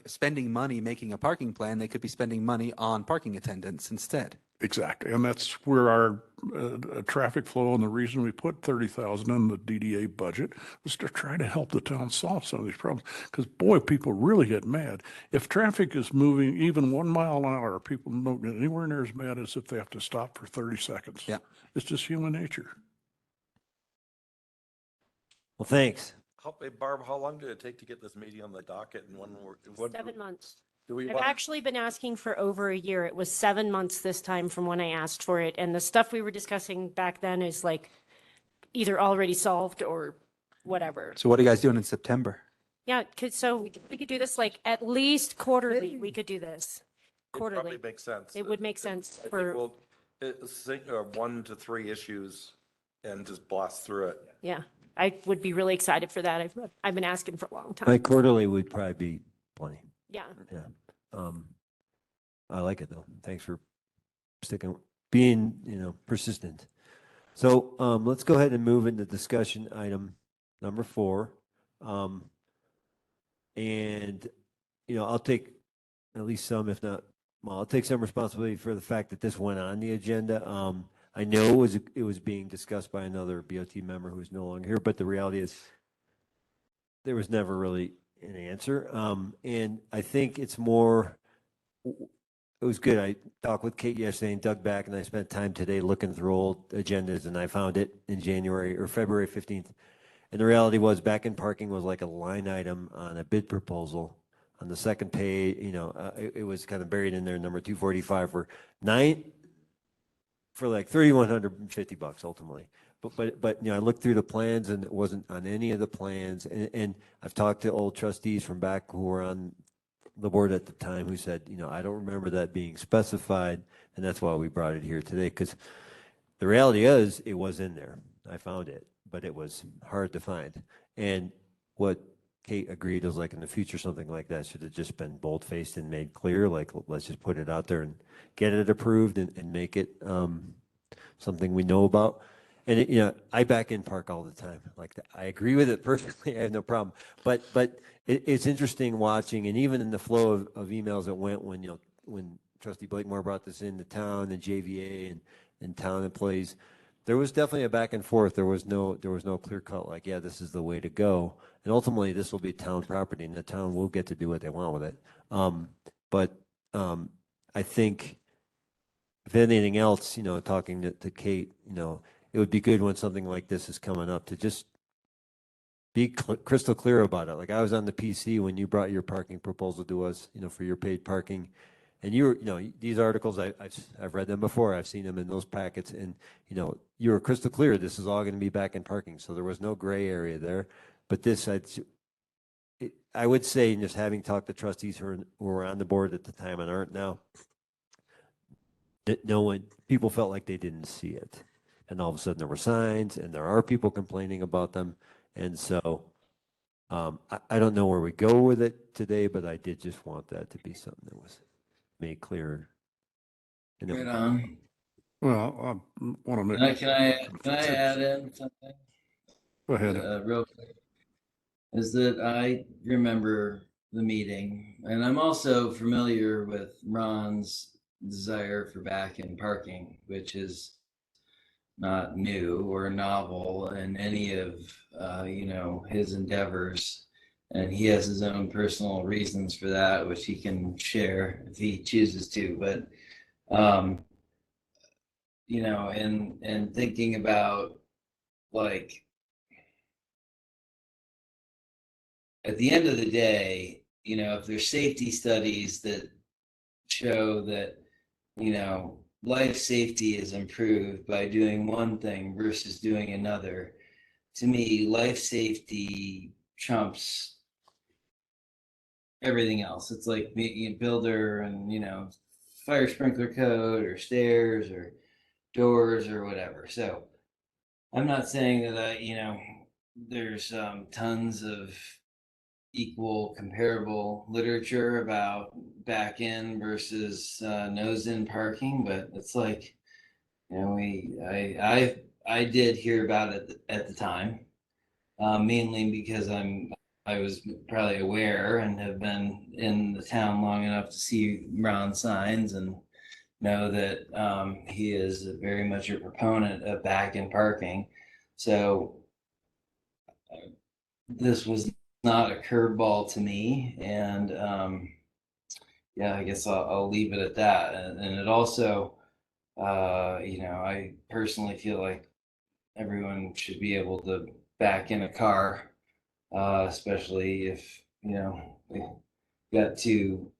spending money making a parking plan, they could be spending money on parking attendants instead. Exactly, and that's where our traffic flow, and the reason we put 30,000 in the DDA budget was to try to help the town solve some of these problems. Because boy, people really get mad. If traffic is moving even 1 mile an hour, people don't get anywhere near as mad as if they have to stop for 30 seconds. Yeah. It's just human nature. Well, thanks. Hey, Barb, how long did it take to get this meeting on the docket and what? 7 months. Do we I've want? actually been asking for over a year. It was 7 months this time from when I asked for it. And the stuff we were discussing back then is like either already solved or whatever. So what are you guys doing in September? Yeah, we could do this like at least quarterly. We could do this It quarterly. probably makes sense. It would make sense I think for, we'll think 1 to 3 issues and just blast through it. yeah. I would be really excited for that. I've been asking for a long time. My quarterly would probably be plenty. Yeah. Yeah. I like it though. Thanks for being, persistent. So, let's go ahead and move into discussion item number 4. And, I'll take at least some, if not, well, I'll take some responsibility for the fact that this went on the agenda. I know it was being discussed by another BOT member who's no longer here, but the reality is there was never really an answer. And I think it's more, it was good. I talked with Kate yesterday and dug back, and I spent time today looking through old agendas, and I found it in January or February 15th. And the reality was back in parking was like a line item on a bid proposal on the second page. It was kind of buried in there, number 245 for like $3,150 ultimately. But I looked through the plans and it wasn't on any of the plans. And I've talked to old trustees from back who were on the board at the time who said, I don't remember that being specified. And that's why we brought it here today. Because the reality is it was in there. I found it, but it was hard to find. And what Kate agreed was like in the future, something like that should have just been bold-faced and made clear. Like, let's just put it out there and get it approved and make it something we know about. And I back in park all the time. Like I agree with it perfectly. I have no problem. But it's interesting watching, and even in the flow of emails that went when Trustee Blakemore brought this into town, and JVA and town employees, there was definitely a back and forth. There was no clear cut like, yeah, this is the way to go. And ultimately, this will be town property, and the town will get to do what they want with it. But I think if anything else, talking to Kate, it would be good when something like this is coming up to just be crystal clear about it. Like I was on the PC when you brought your parking proposal to us, for your paid parking. And these articles, I've read them before. I've seen them in those packets, and you were crystal clear. This is all going to be back in parking, so there was no gray area there. But this, I would say, just having talked to trustees who were on the board at the time and aren't now, that people felt like they didn't see it, and all of a sudden there were signs, and there are people complaining about them, and so I don't know where we go with it today, but I did just want that to be something that was made clear. Right on. Well, I want to make. Can I add in something? Go ahead. Real quick. Is that I remember the meeting, and I'm also familiar with Ron's desire for back-in parking, which is not new or novel in any of his endeavors. And he has his own personal reasons for that, which he can share if he chooses to. But, and thinking about like, at the end of the day, if there's safety studies that show that, life safety is improved by doing one thing versus doing another, to me, life safety trumps everything else. It's like being a builder and, fire sprinkler code or stairs or doors or whatever. So I'm not saying that, there's tons of equal comparable literature about back in versus nose in parking, but it's like, I did hear about it at the time. mainly because I was probably aware and have been in the town long enough to see Ron signs and know that he is very much a proponent of back in parking. So this was not a curveball to me, and yeah, I guess I'll leave it at that. And it also, I personally feel like everyone should be able to back in a car, especially if, we got two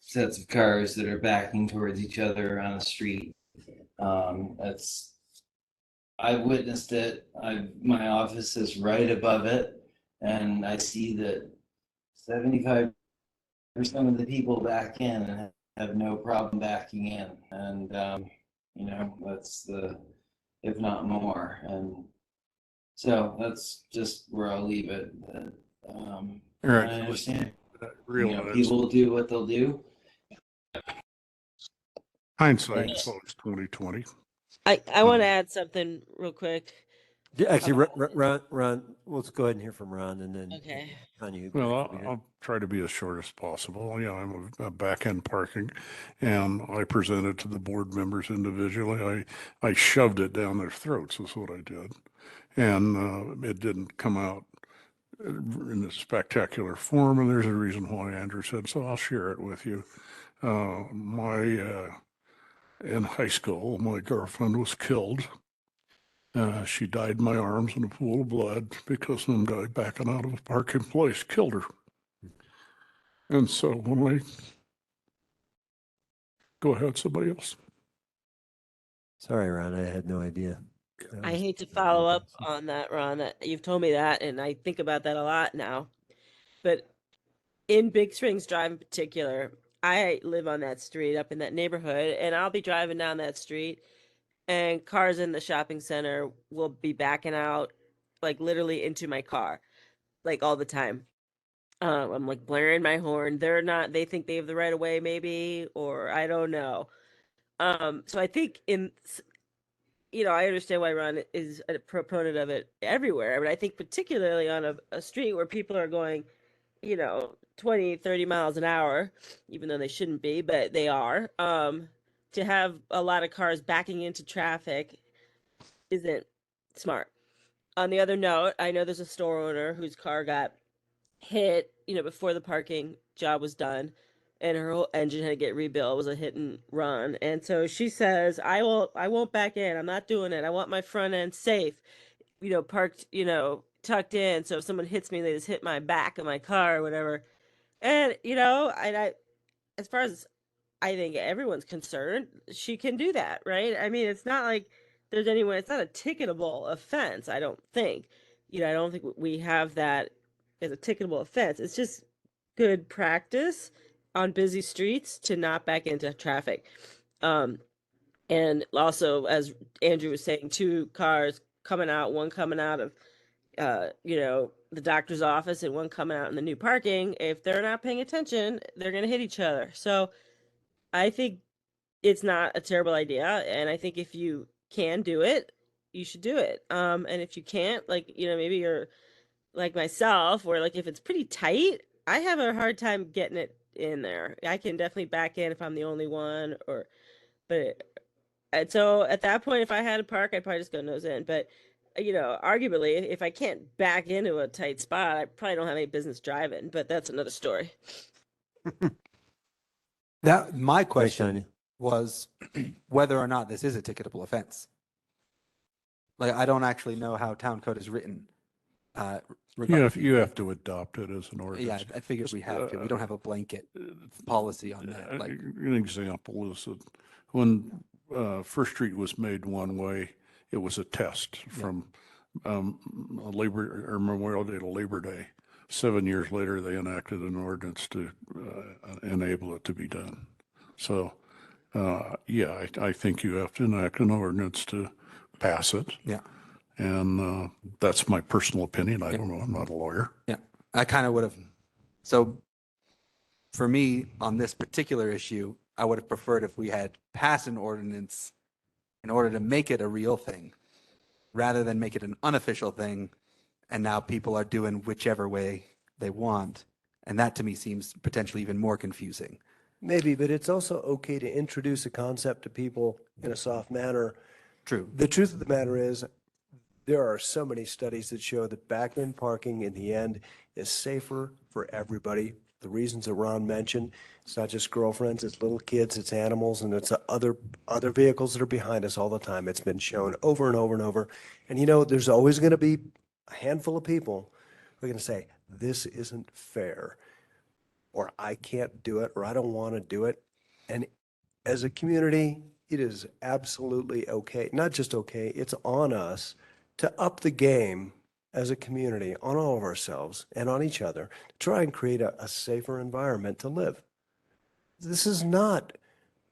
sets of cars that are backing towards each other on a street. That's I've witnessed it. My office is right above it, and I see that 75% of the people back in and have no problem backing in, and that's if not more, and so that's just where I'll leave it. All right, I understand. realize People do what they'll do. hindsight's always 20/20. I want to add something real quick. Actually, Ron, let's go ahead and hear from Ron and then Okay. on you. Well, I'll try to be as short as possible. Yeah, I'm a back-end parking, and I presented to the board members individually. I shoved it down their throats is what I did. And it didn't come out in a spectacular form, and there's a reason why Andrew said, so I'll share it with you. In high school, my girlfriend was killed. She died in my arms in a pool of blood because some guy backing out of a parking place killed her. And so when go ahead, somebody else. Sorry, Ron, I had no idea. I hate to follow up on that, Ron. You've told me that, and I think about that a lot now. But in Big Springs Drive in particular, I live on that street up in that neighborhood, and I'll be driving down that street, and cars in the shopping center will be backing out, like literally into my car, like all the time. I'm like blaring my horn. They're not, they think they have the right of way, maybe, or I don't know. So I think I understand why Ron is a proponent of it everywhere, but I think particularly on a street where people are going, 20, 30 miles an hour, even though they shouldn't be, but they are, to have a lot of cars backing into traffic isn't smart. On the other note, I know there's a store owner whose car got hit, before the parking job was done, and her whole engine had to get rebuilt. It was a hit and run. And so she says, I won't back in. I'm not doing it. I want my front end safe, parked, tucked in. So if someone hits me, they just hit my back of my car or whatever. And, as far as I think everyone's concerned, she can do that, right? I mean, it's not like it's not a ticketable offense, I don't think. I don't think we have that as a ticketable offense. It's just good practice on busy streets to not back into traffic. And also, as Andrew was saying, two cars coming out, one coming out of, the doctor's office and one coming out in the new parking. If they're not paying attention, they're going to hit each other. So I think it's not a terrible idea. And I think if you can do it, you should do it. And if you can't, like, maybe you're like myself, where like if it's pretty tight, I have a hard time getting it in there. I can definitely back in if I'm the only one, and so at that point, if I had a park, I'd probably just go nose in. But arguably, if I can't back into a tight spot, I probably don't have any business driving. But that's another story. That my question Shani. was whether or not this is a ticketable offense. Like, I don't actually know how town code is written. You have to adopt it as an Yeah, ordinance. I figured we have to. We don't have a blanket policy on that. Like, An example is that when First Street was made one way, it was a test from Memorial Day to Labor Day. 7 years later, they enacted an ordinance to enable it to be done. So, I think you have to enact an ordinance to pass it. Yeah. And that's my personal opinion. I don't know. I'm not a lawyer. Yeah, I kind of would have. So for me, on this particular issue, I would have preferred if we had passed an ordinance in order to make it a real thing, rather than make it an unofficial thing and now people are doing whichever way they want. And that to me seems potentially even more confusing. Maybe, but it's also okay to introduce a concept to people in a soft manner. True. The truth of the matter is, there are so many studies that show that back-end parking in the end is safer for everybody. The reasons that Ron mentioned, it's not just girlfriends, it's little kids, it's animals, and it's other vehicles that are behind us all the time. It's been shown over and over and over. And you know, there's always going to be a handful of people who are going to say, this isn't fair, or I can't do it, or I don't want to do it. And as a community, it is absolutely okay, not just okay, it's on us to up the game as a community on all of ourselves and on each other to try and create a safer environment to live. This is not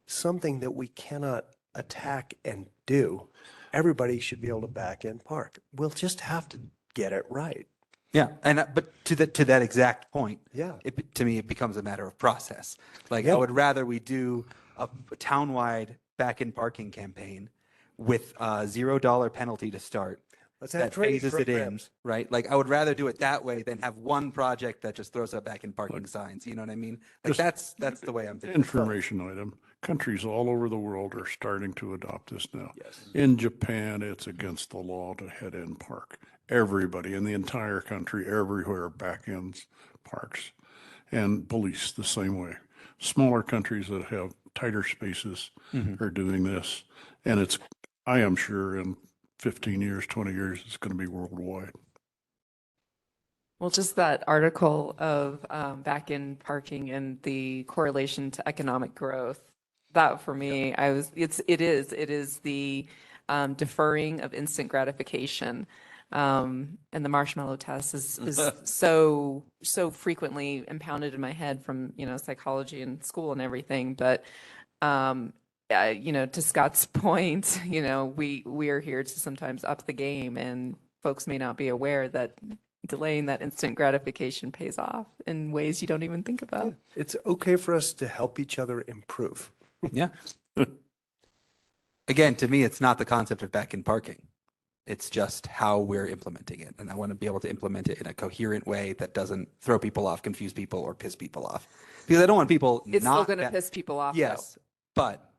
something that we cannot attack and do. Everybody should be able to back in park. We'll just have to get it right. Yeah, and but to that exact point, Yeah. to me it becomes a matter of process. Like I Yep. would rather we do a townwide back-in parking campaign with a $0 penalty to start. Let's have That training phases it in, programs. right? Like I would rather do it that way than have one project that just throws up back in parking signs. You know what I mean? Like Just that's the way I'm thinking. Information item. Countries all over the world are starting to adopt this now. Yes. In Japan, it's against the law to head in park. Everybody in the entire country, everywhere, back ends parks. And police the same way. Smaller countries that have tighter spaces are doing this. And it's, I am sure in 15 years, 20 years, it's going to be worldwide. Well, just that article of back-in parking and the correlation to economic growth, that for me, it is the deferring of instant gratification. And the marshmallow test is so frequently impounded in my head from, psychology and school and everything. But, to Scott's point, we are here to sometimes up the game, and folks may not be aware that delaying that instant gratification pays off in ways you don't even think about. It's okay for us to help each other improve. Yeah. Again, to me, it's not the concept of back-in parking. It's just how we're implementing it. And I want to be able to implement it in a coherent way that doesn't throw people off, confuse people, or piss people off. Because I don't want people It's not. still going to piss people off, Yes, but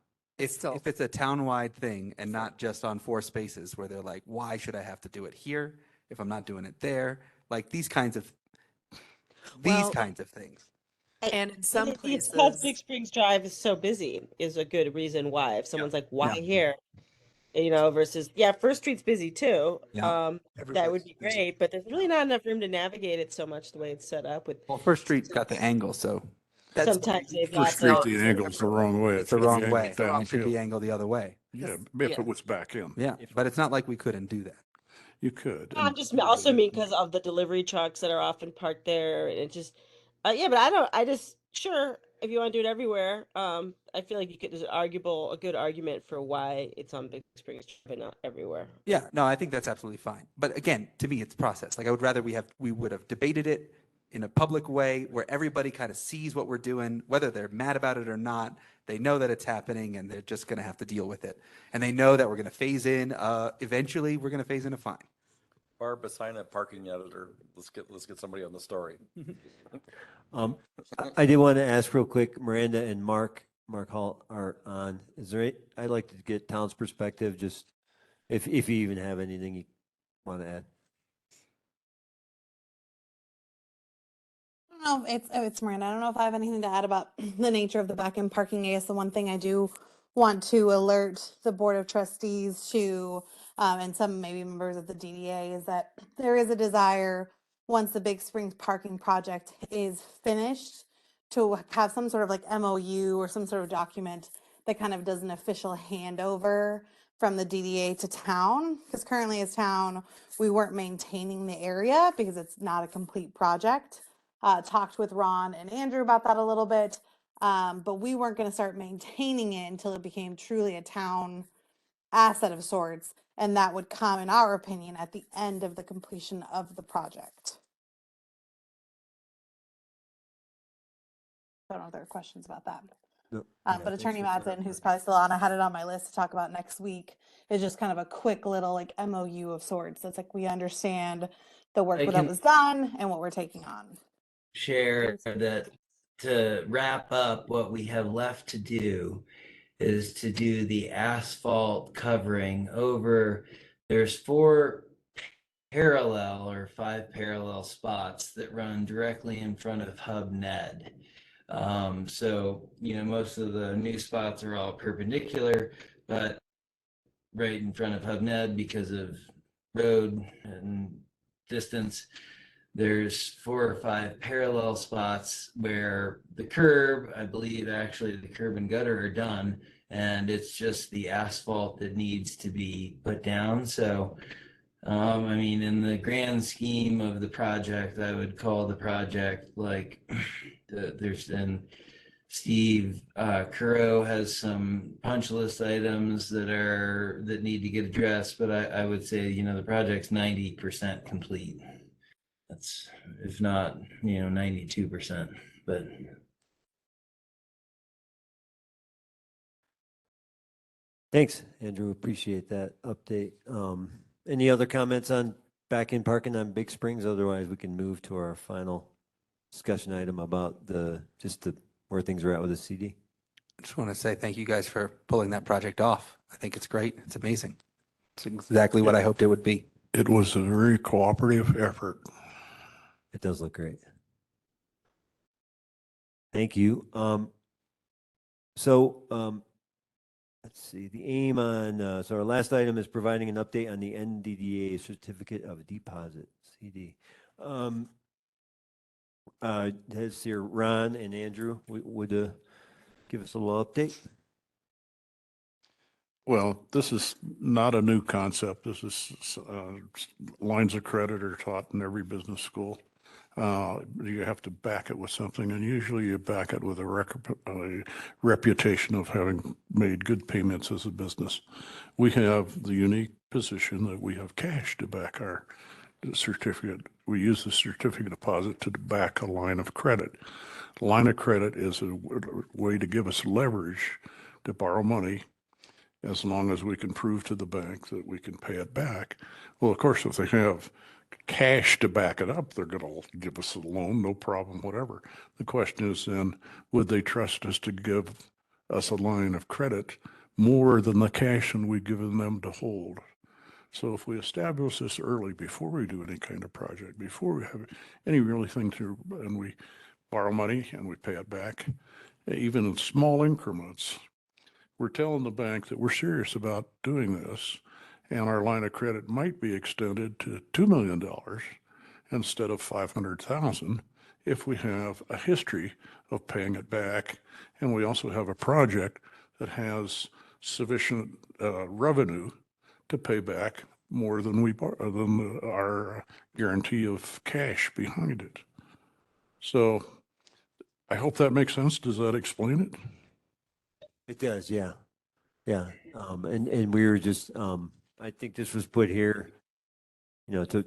Still. if it's a townwide thing and not just on 4 spaces where they're like, why should I have to do it here if I'm not doing it there? Like these kinds of things. And in some Because places, Big Springs Drive is so busy is a good reason why. If someone's like, why Yeah. here? Versus, First Street's busy too. Yeah. That would be great, but there's really not enough room to navigate it so much the way it's set up with. Well, First Street's got the angle, so that's Sometimes they've First got Street, the angle's the wrong way. it's the wrong angled way. It should be downhill. angled the other way. Yeah, if it was back in. Yeah, but it's not like we couldn't do that. You could. I'm just also mean because of the delivery trucks that are often parked there, and it just, but sure, if you want to do it everywhere, I feel like there's a good argument for why it's on Big Springs, but not everywhere. Yeah, no, I think that's absolutely fine. But again, to me, it's process. Like I would rather we would have debated it in a public way where everybody kind of sees what we're doing, whether they're mad about it or not. They know that it's happening and they're just going to have to deal with it. And they know that we're going to phase in, eventually we're going to phase in a fine. Barb, assign a parking editor. Let's get somebody on the story. I did want to ask real quick, Miranda and Mark Hall are on. I'd like to get town's perspective, just if you even have anything you want to add. I don't know, it's Miranda. I don't know if I have anything to add about the nature of the back-end parking. I guess the one thing I do want to alert the Board of Trustees to, and some maybe members of the DDA, is that there is a desire, once the Big Springs parking project is finished, to have some sort of like MOU or some sort of document that kind of does an official handover from the DDA to town. Because currently as town, we weren't maintaining the area because it's not a complete project. Talked with Ron and Andrew about that a little bit, but we weren't going to start maintaining it until it became truly a town asset of sorts, and that would come, in our opinion, at the end of the completion of the project. I don't know if there are questions about that. No, But thanks Attorney for Madsen, who's probably still on, I had it on my list to talk about next week, is just kind of a quick little like MOU of sorts. That's like, we understand the work I that can was done and what we're taking on. share that to wrap up, what we have left to do is to do the asphalt covering over, there's 4 parallel or 5 parallel spots that run directly in front of Hub Ned. So, most of the new spots are all perpendicular, but right in front of Hub Ned, because of road and distance, there's 4 or 5 parallel spots where the curb, I believe actually the curb and gutter are done, and it's just the asphalt that needs to be put down. So, I mean, in the grand scheme of the project, I would call the project like there's been Steve Curro has some punch list items that need to get addressed, but I would say, the project's 90% complete. That's, if not, 92%, but. Thanks, Andrew. Appreciate that update. Any other comments on back-end parking on Big Springs? Otherwise, we can move to our final discussion item about where things are at with the CD. I just want to say thank you guys for pulling that project off. I think it's great. It's amazing. It's exactly what I hoped it would be. It was a very cooperative effort. It does look great. Thank you. Let's see, the aim on, so our last item is providing an update on the NDDA Certificate of Deposit, CD. Has here Ron and Andrew would give us a little update. Well, this is not a new concept. This is lines of credit are taught in every business school. You have to back it with something, and usually you back it with a reputation of having made good payments as a business. We have the unique position that we have cash to back our certificate. We use the certificate deposit to back a line of credit. Line of credit is a way to give us leverage to borrow money as long as we can prove to the bank that we can pay it back. Well, of course, if they have cash to back it up, they're going to give us a loan, no problem, whatever. The question is then, would they trust us to give us a line of credit more than the cash and we've given them to hold? So if we establish this early, before we do any kind of project, before we have any really thing to, and we borrow money and we pay it back, even in small increments, we're telling the bank that we're serious about doing this, and our line of credit might be extended to $2 million instead of $500,000 if we have a history of paying it back, and we also have a project that has sufficient revenue to pay back more than our guarantee of cash behind it. So I hope that makes sense. Does that explain it? It does, yeah. Yeah. And we were just, I think this was put here, to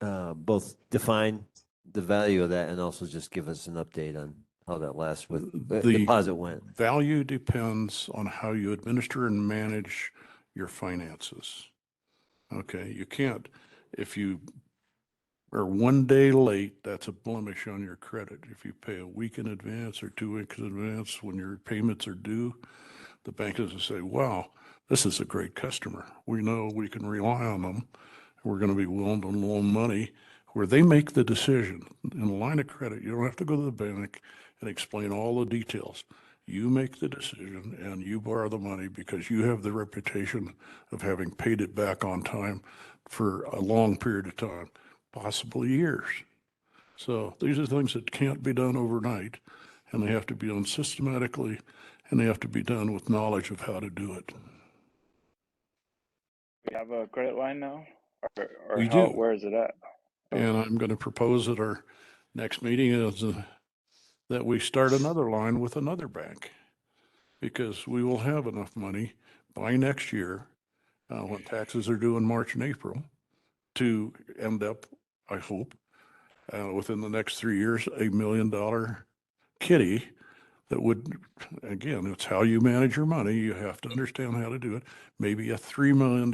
both define the value of that and also just give us an update on how that last the deposit went. Value depends on how you administer and manage your finances. Okay, you can't, if you are 1 day late, that's a blemish on your credit. If you pay a week in advance or 2 weeks in advance when your payments are due, the bank is to say, wow, this is a great customer. We know we can rely on them. We're going to be willing to loan money, where they make the decision. In a line of credit, you don't have to go to the bank and explain all the details. You make the decision and you borrow the money because you have the reputation of having paid it back on time for a long period of time, possibly years. So these are things that can't be done overnight, and they have to be done systematically, and they have to be done with knowledge of how to do it. We have a credit line now? Or We how, do. where is it at? And I'm going to propose at our next meeting is that we start another line with another bank, because we will have enough money by next year, when taxes are due in March and April, to end up, I hope, within the next 3 years, $1 million kitty that would, again, it's how you manage your money. You have to understand how to do it. Maybe a $3 million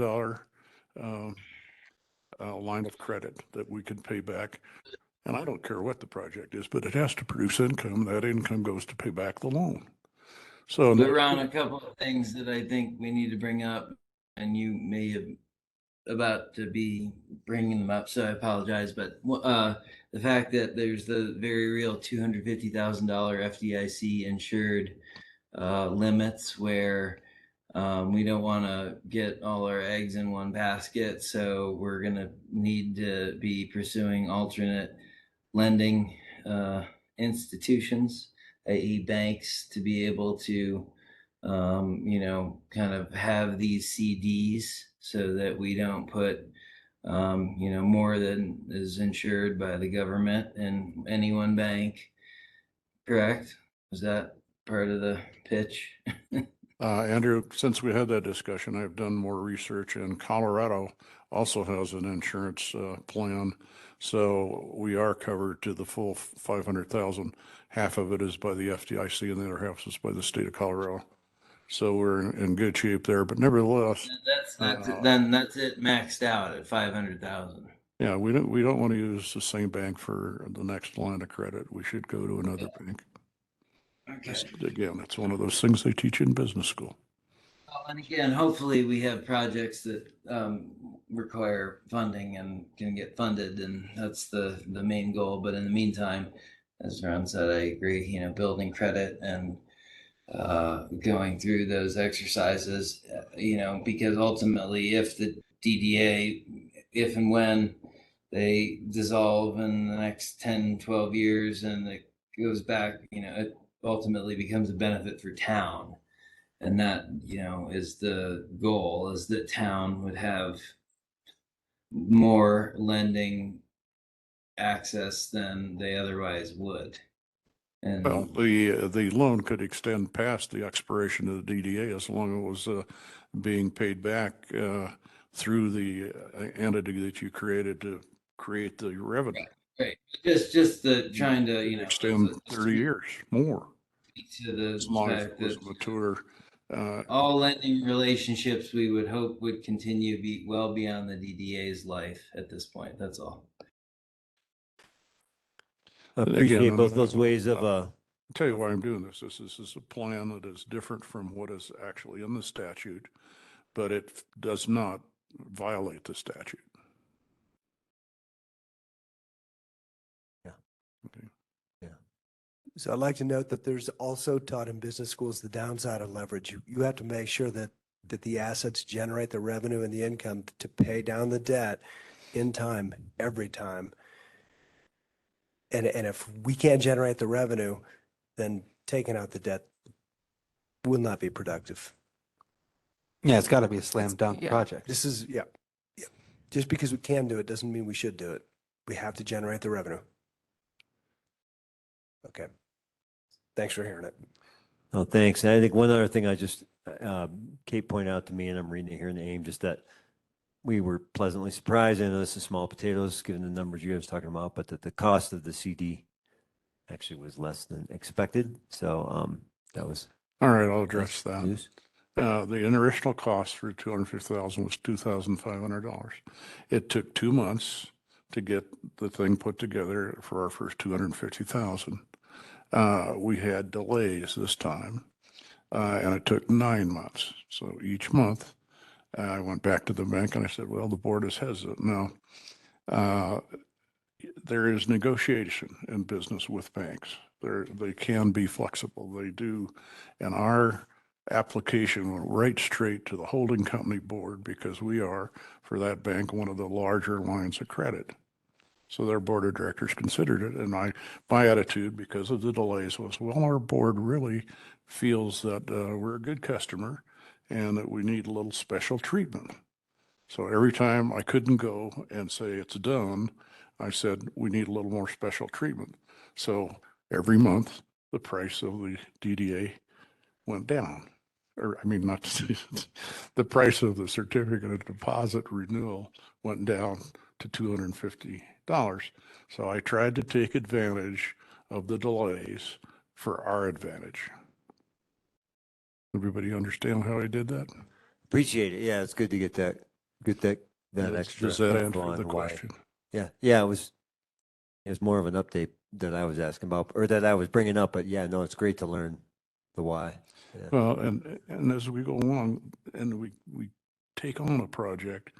line of credit that we can pay back. And I don't care what the project is, but it has to produce income. That income goes to pay back the loan. So, But Ron, a couple of things that I think we need to bring up, and you may have about to be bringing them up, so I apologize. But the fact that there's the very real $250,000 FDIC insured limits where we don't want to get all our eggs in one basket. So we're going to need to be pursuing alternate lending institutions, i.e. banks, to be able to, kind of have these CDs so that we don't put, more than is insured by the government in any one bank. Correct? Is that part of the pitch? Andrew, since we had that discussion, I've done more research, and Colorado also has an insurance plan. So we are covered to the full 500,000. Half of it is by the FDIC and the other half is by the state of Colorado. So we're in good shape there, but nevertheless. Then that's it maxed out at 500,000. Yeah, we don't want to use the same bank for the next line of credit. We should go to another bank. Okay. Again, it's one of those things they teach in business school. And again, hopefully we have projects that require funding and can get funded, and that's the main goal. But in the meantime, as Ron said, I agree, building credit and going through those exercises, because ultimately if the DDA, if and when they dissolve in the next 10, 12 years and it goes back, it ultimately becomes a benefit for town. And that, is the goal, is that town would have more lending access than they otherwise would. And well, the loan could extend past the expiration of the DDA as long as it was being paid back through the entity that you created to create the revenue. Right. Just the trying to, extend 30 years more. To the as long as fact it was that mature. all lending relationships we would hope would continue be well beyond the DDA's life at this point. That's all. Appreciate both those ways of I'll tell you why I'm doing this. This is a plan that is different from what is actually in the statute, but it does not violate the statute. Yeah. Okay. Yeah. So I'd like to note that there's also taught in business schools the downside of leverage. You have to make sure that the assets generate the revenue and the income to pay down the debt in time, every time. And if we can't generate the revenue, then taking out the debt will not be productive. Yeah, it's got to be a slam dunk project. This is, yeah. Just because we can do it doesn't mean we should do it. We have to generate the revenue. Okay. Thanks for hearing it. Oh, thanks. And I think one other thing Kate pointed out to me, and I'm reading it here in the AIM, just that we were pleasantly surprised. I know this is small potatoes, given the numbers you guys were talking about, but that the cost of the CD actually was less than expected. So that was all right. I'll address that. News. The original cost for 250,000 was $2,500. It took 2 months to get the thing put together for our first 250,000. We had delays this time, and it took 9 months. So each month, I went back to the bank and I said, well, the board is hesitant. Now, there is negotiation in business with banks. They can be flexible. They do. And our application went right straight to the holding company board because we are, for that bank, one of the larger lines of credit. So their board of directors considered it. And my attitude, because of the delays, was, well, our board really feels that we're a good customer and that we need a little special treatment. So every time I couldn't go and say it's done, I said, we need a little more special treatment. So every month, the price of the DDA went down. Or, I mean, not the price of the certificate of deposit renewal went down to $250. So I tried to take advantage of the delays for our advantage. Everybody understand how I did that? Appreciate it. Yeah, it's good to get that Does- extra Does that info answer on the why. question? Yeah, it was more of an update that I was asking about, or that I was bringing up, but yeah, no, it's great to learn the why. Yeah. Well, and as we go along and we take on a project,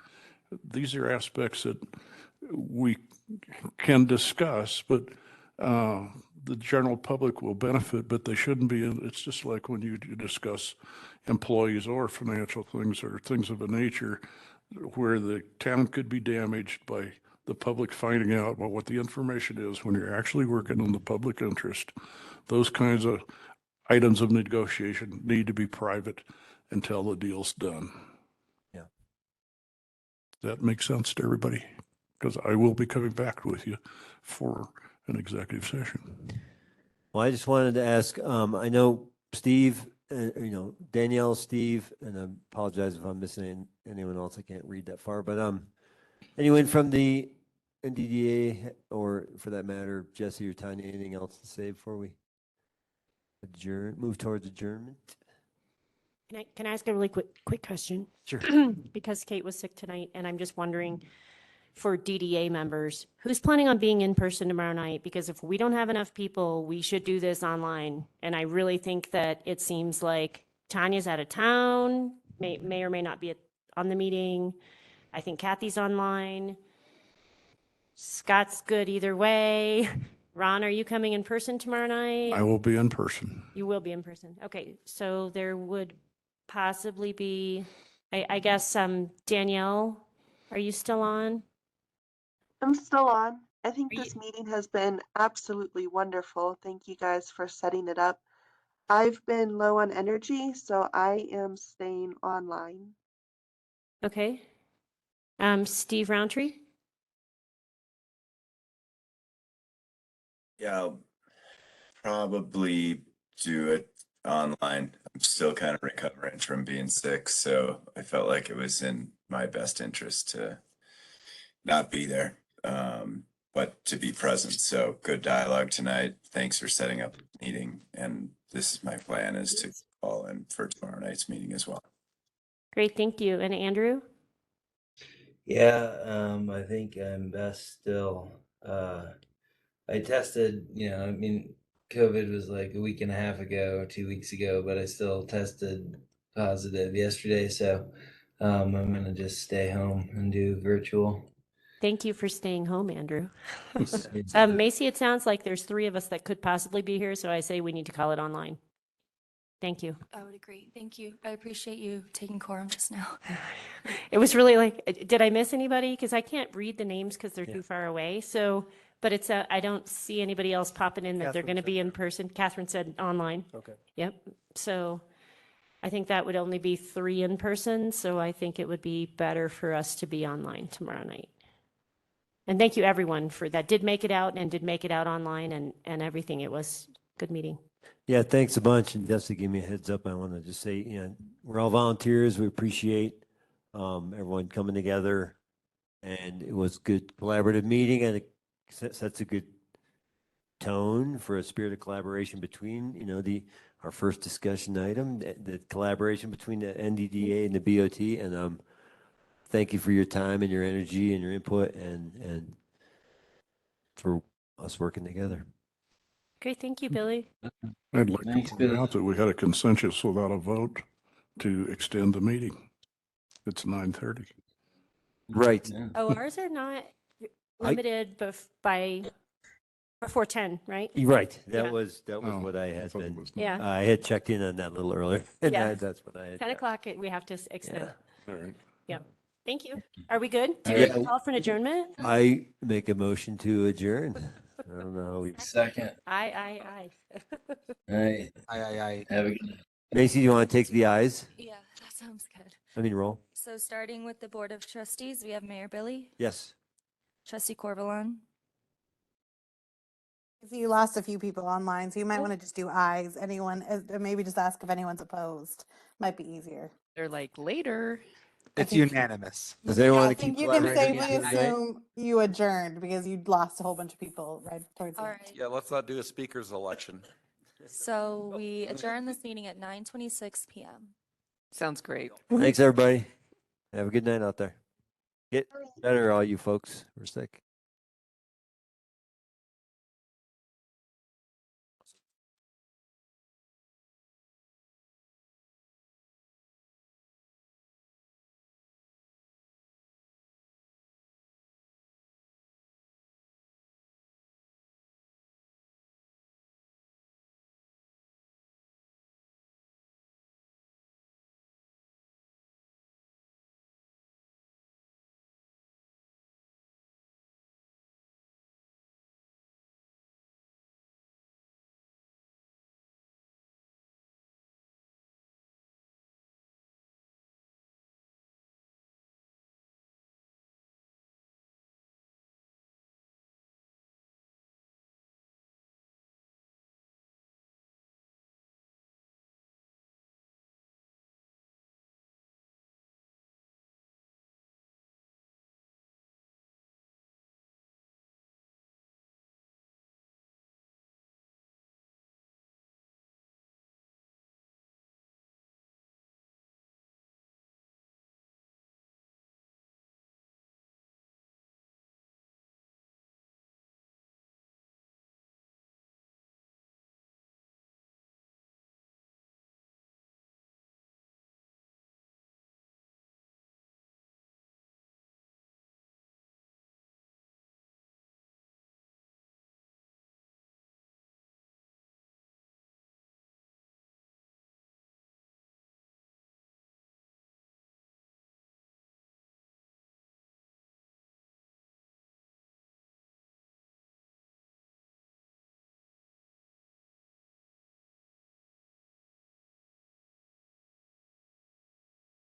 these are aspects that we can discuss, but the general public will benefit, but they shouldn't be. It's just like when you discuss employees or financial things or things of a nature where the town could be damaged by the public finding out about what the information is when you're actually working in the public interest. Those kinds of items of negotiation need to be private until the deal's done. Yeah. Does that make sense to everybody? Because I will be coming back with you for an executive session. Well, I just wanted to ask, I know Steve, Danielle, Steve, and I apologize if I'm missing anyone else. I can't read that far, but anyone from the NDDA, or for that matter, Jesse or Tanya, anything else to say before we move towards adjournment? Can I ask a really quick question? Sure. Because Kate was sick tonight, and I'm just wondering, for DDA members, who's planning on being in person tomorrow night? Because if we don't have enough people, we should do this online. And I really think that it seems like Tanya's out of town, may or may not be on the meeting. I think Kathy's online. Scott's good either way. Ron, are you coming in person tomorrow night? I will be in person. You will be in person. Okay, so there would possibly be, I guess, Danielle, are you still on? I'm still on. I think Are this meeting has been absolutely wonderful. Thank you guys for setting it up. I've been low on energy, so I am staying online. Okay. Steve Roundtree? Yeah, I'll probably do it online. I'm still kind of recovering from being sick, so I felt like it was in my best interest to not be there, but to be present. So good dialogue tonight. Thanks for setting up the meeting. And this is my plan, is to call in for tomorrow night's meeting as well. Great, thank you. And Andrew? Yeah, I think I'm best still. I tested, I mean, COVID was like a week and a half ago, 2 weeks ago, but I still tested positive yesterday. So I'm going to just stay home and do virtual. Thank you for staying home, Andrew. Macy, it sounds like there's 3 of us that could possibly be here, so I say we need to call it online. Thank you. I would agree. Thank you. I appreciate you taking quorum just now. It was really like, did I miss anybody? Because I can't read the names because they're too far away. So, but it's I don't see anybody else popping in that they're going to be in person. Catherine said online. Okay. Yep. So I think that would only be 3 in person. So I think it would be better for us to be online tomorrow night. And thank you everyone for that did make it out and did make it out online and everything. It was a good meeting. Yeah, thanks a bunch. And just to give me a heads up, I want to just say, we're all volunteers. We appreciate everyone coming together. And it was a good collaborative meeting, and it sets a good tone for a spirit of collaboration between, our first discussion item, the collaboration between the NDDA and the BOT. And thank you for your time and your energy and your input and for us working together. Great. Thank you, Billy. I'd like Thanks, to point Bill. out that we had a consensus without a vote to extend the meeting. It's 9:30. Right. Yeah. Oh, ours are not limited by before 10, right? Right. That Yeah. was Oh, what I I had thought it been. was Yeah. I had checked in on that a little earlier. And Yeah. that's what I had. 10 o'clock, we have to extend. Yeah. All right. Yep. Thank you. Are we good? Do All you right. call for an adjournment? I make a motion to adjourn. I don't know. How we... Second. Aye. All right. I. Have a good night. Macy, do you want to take the ayes? Yeah, that sounds good. I mean, roll. So starting with the Board of Trustees, we have Mayor Billy, Yes. Trustee Corvalon, You lost a few people online, so you might want to just do ayes. Anyone, maybe just ask if anyone's opposed. Might be easier. They're like later. It's unanimous. Does anyone I want to keep think you can collaborating safely until tonight? assume you adjourned because you lost a whole bunch of people right towards the all end. right. Yeah, let's not do a speaker's election. So we adjourn this meeting at 9:26 p.m. Sounds great. Thanks, everybody. Have a good night out there. Get better, all you folks. We're sick.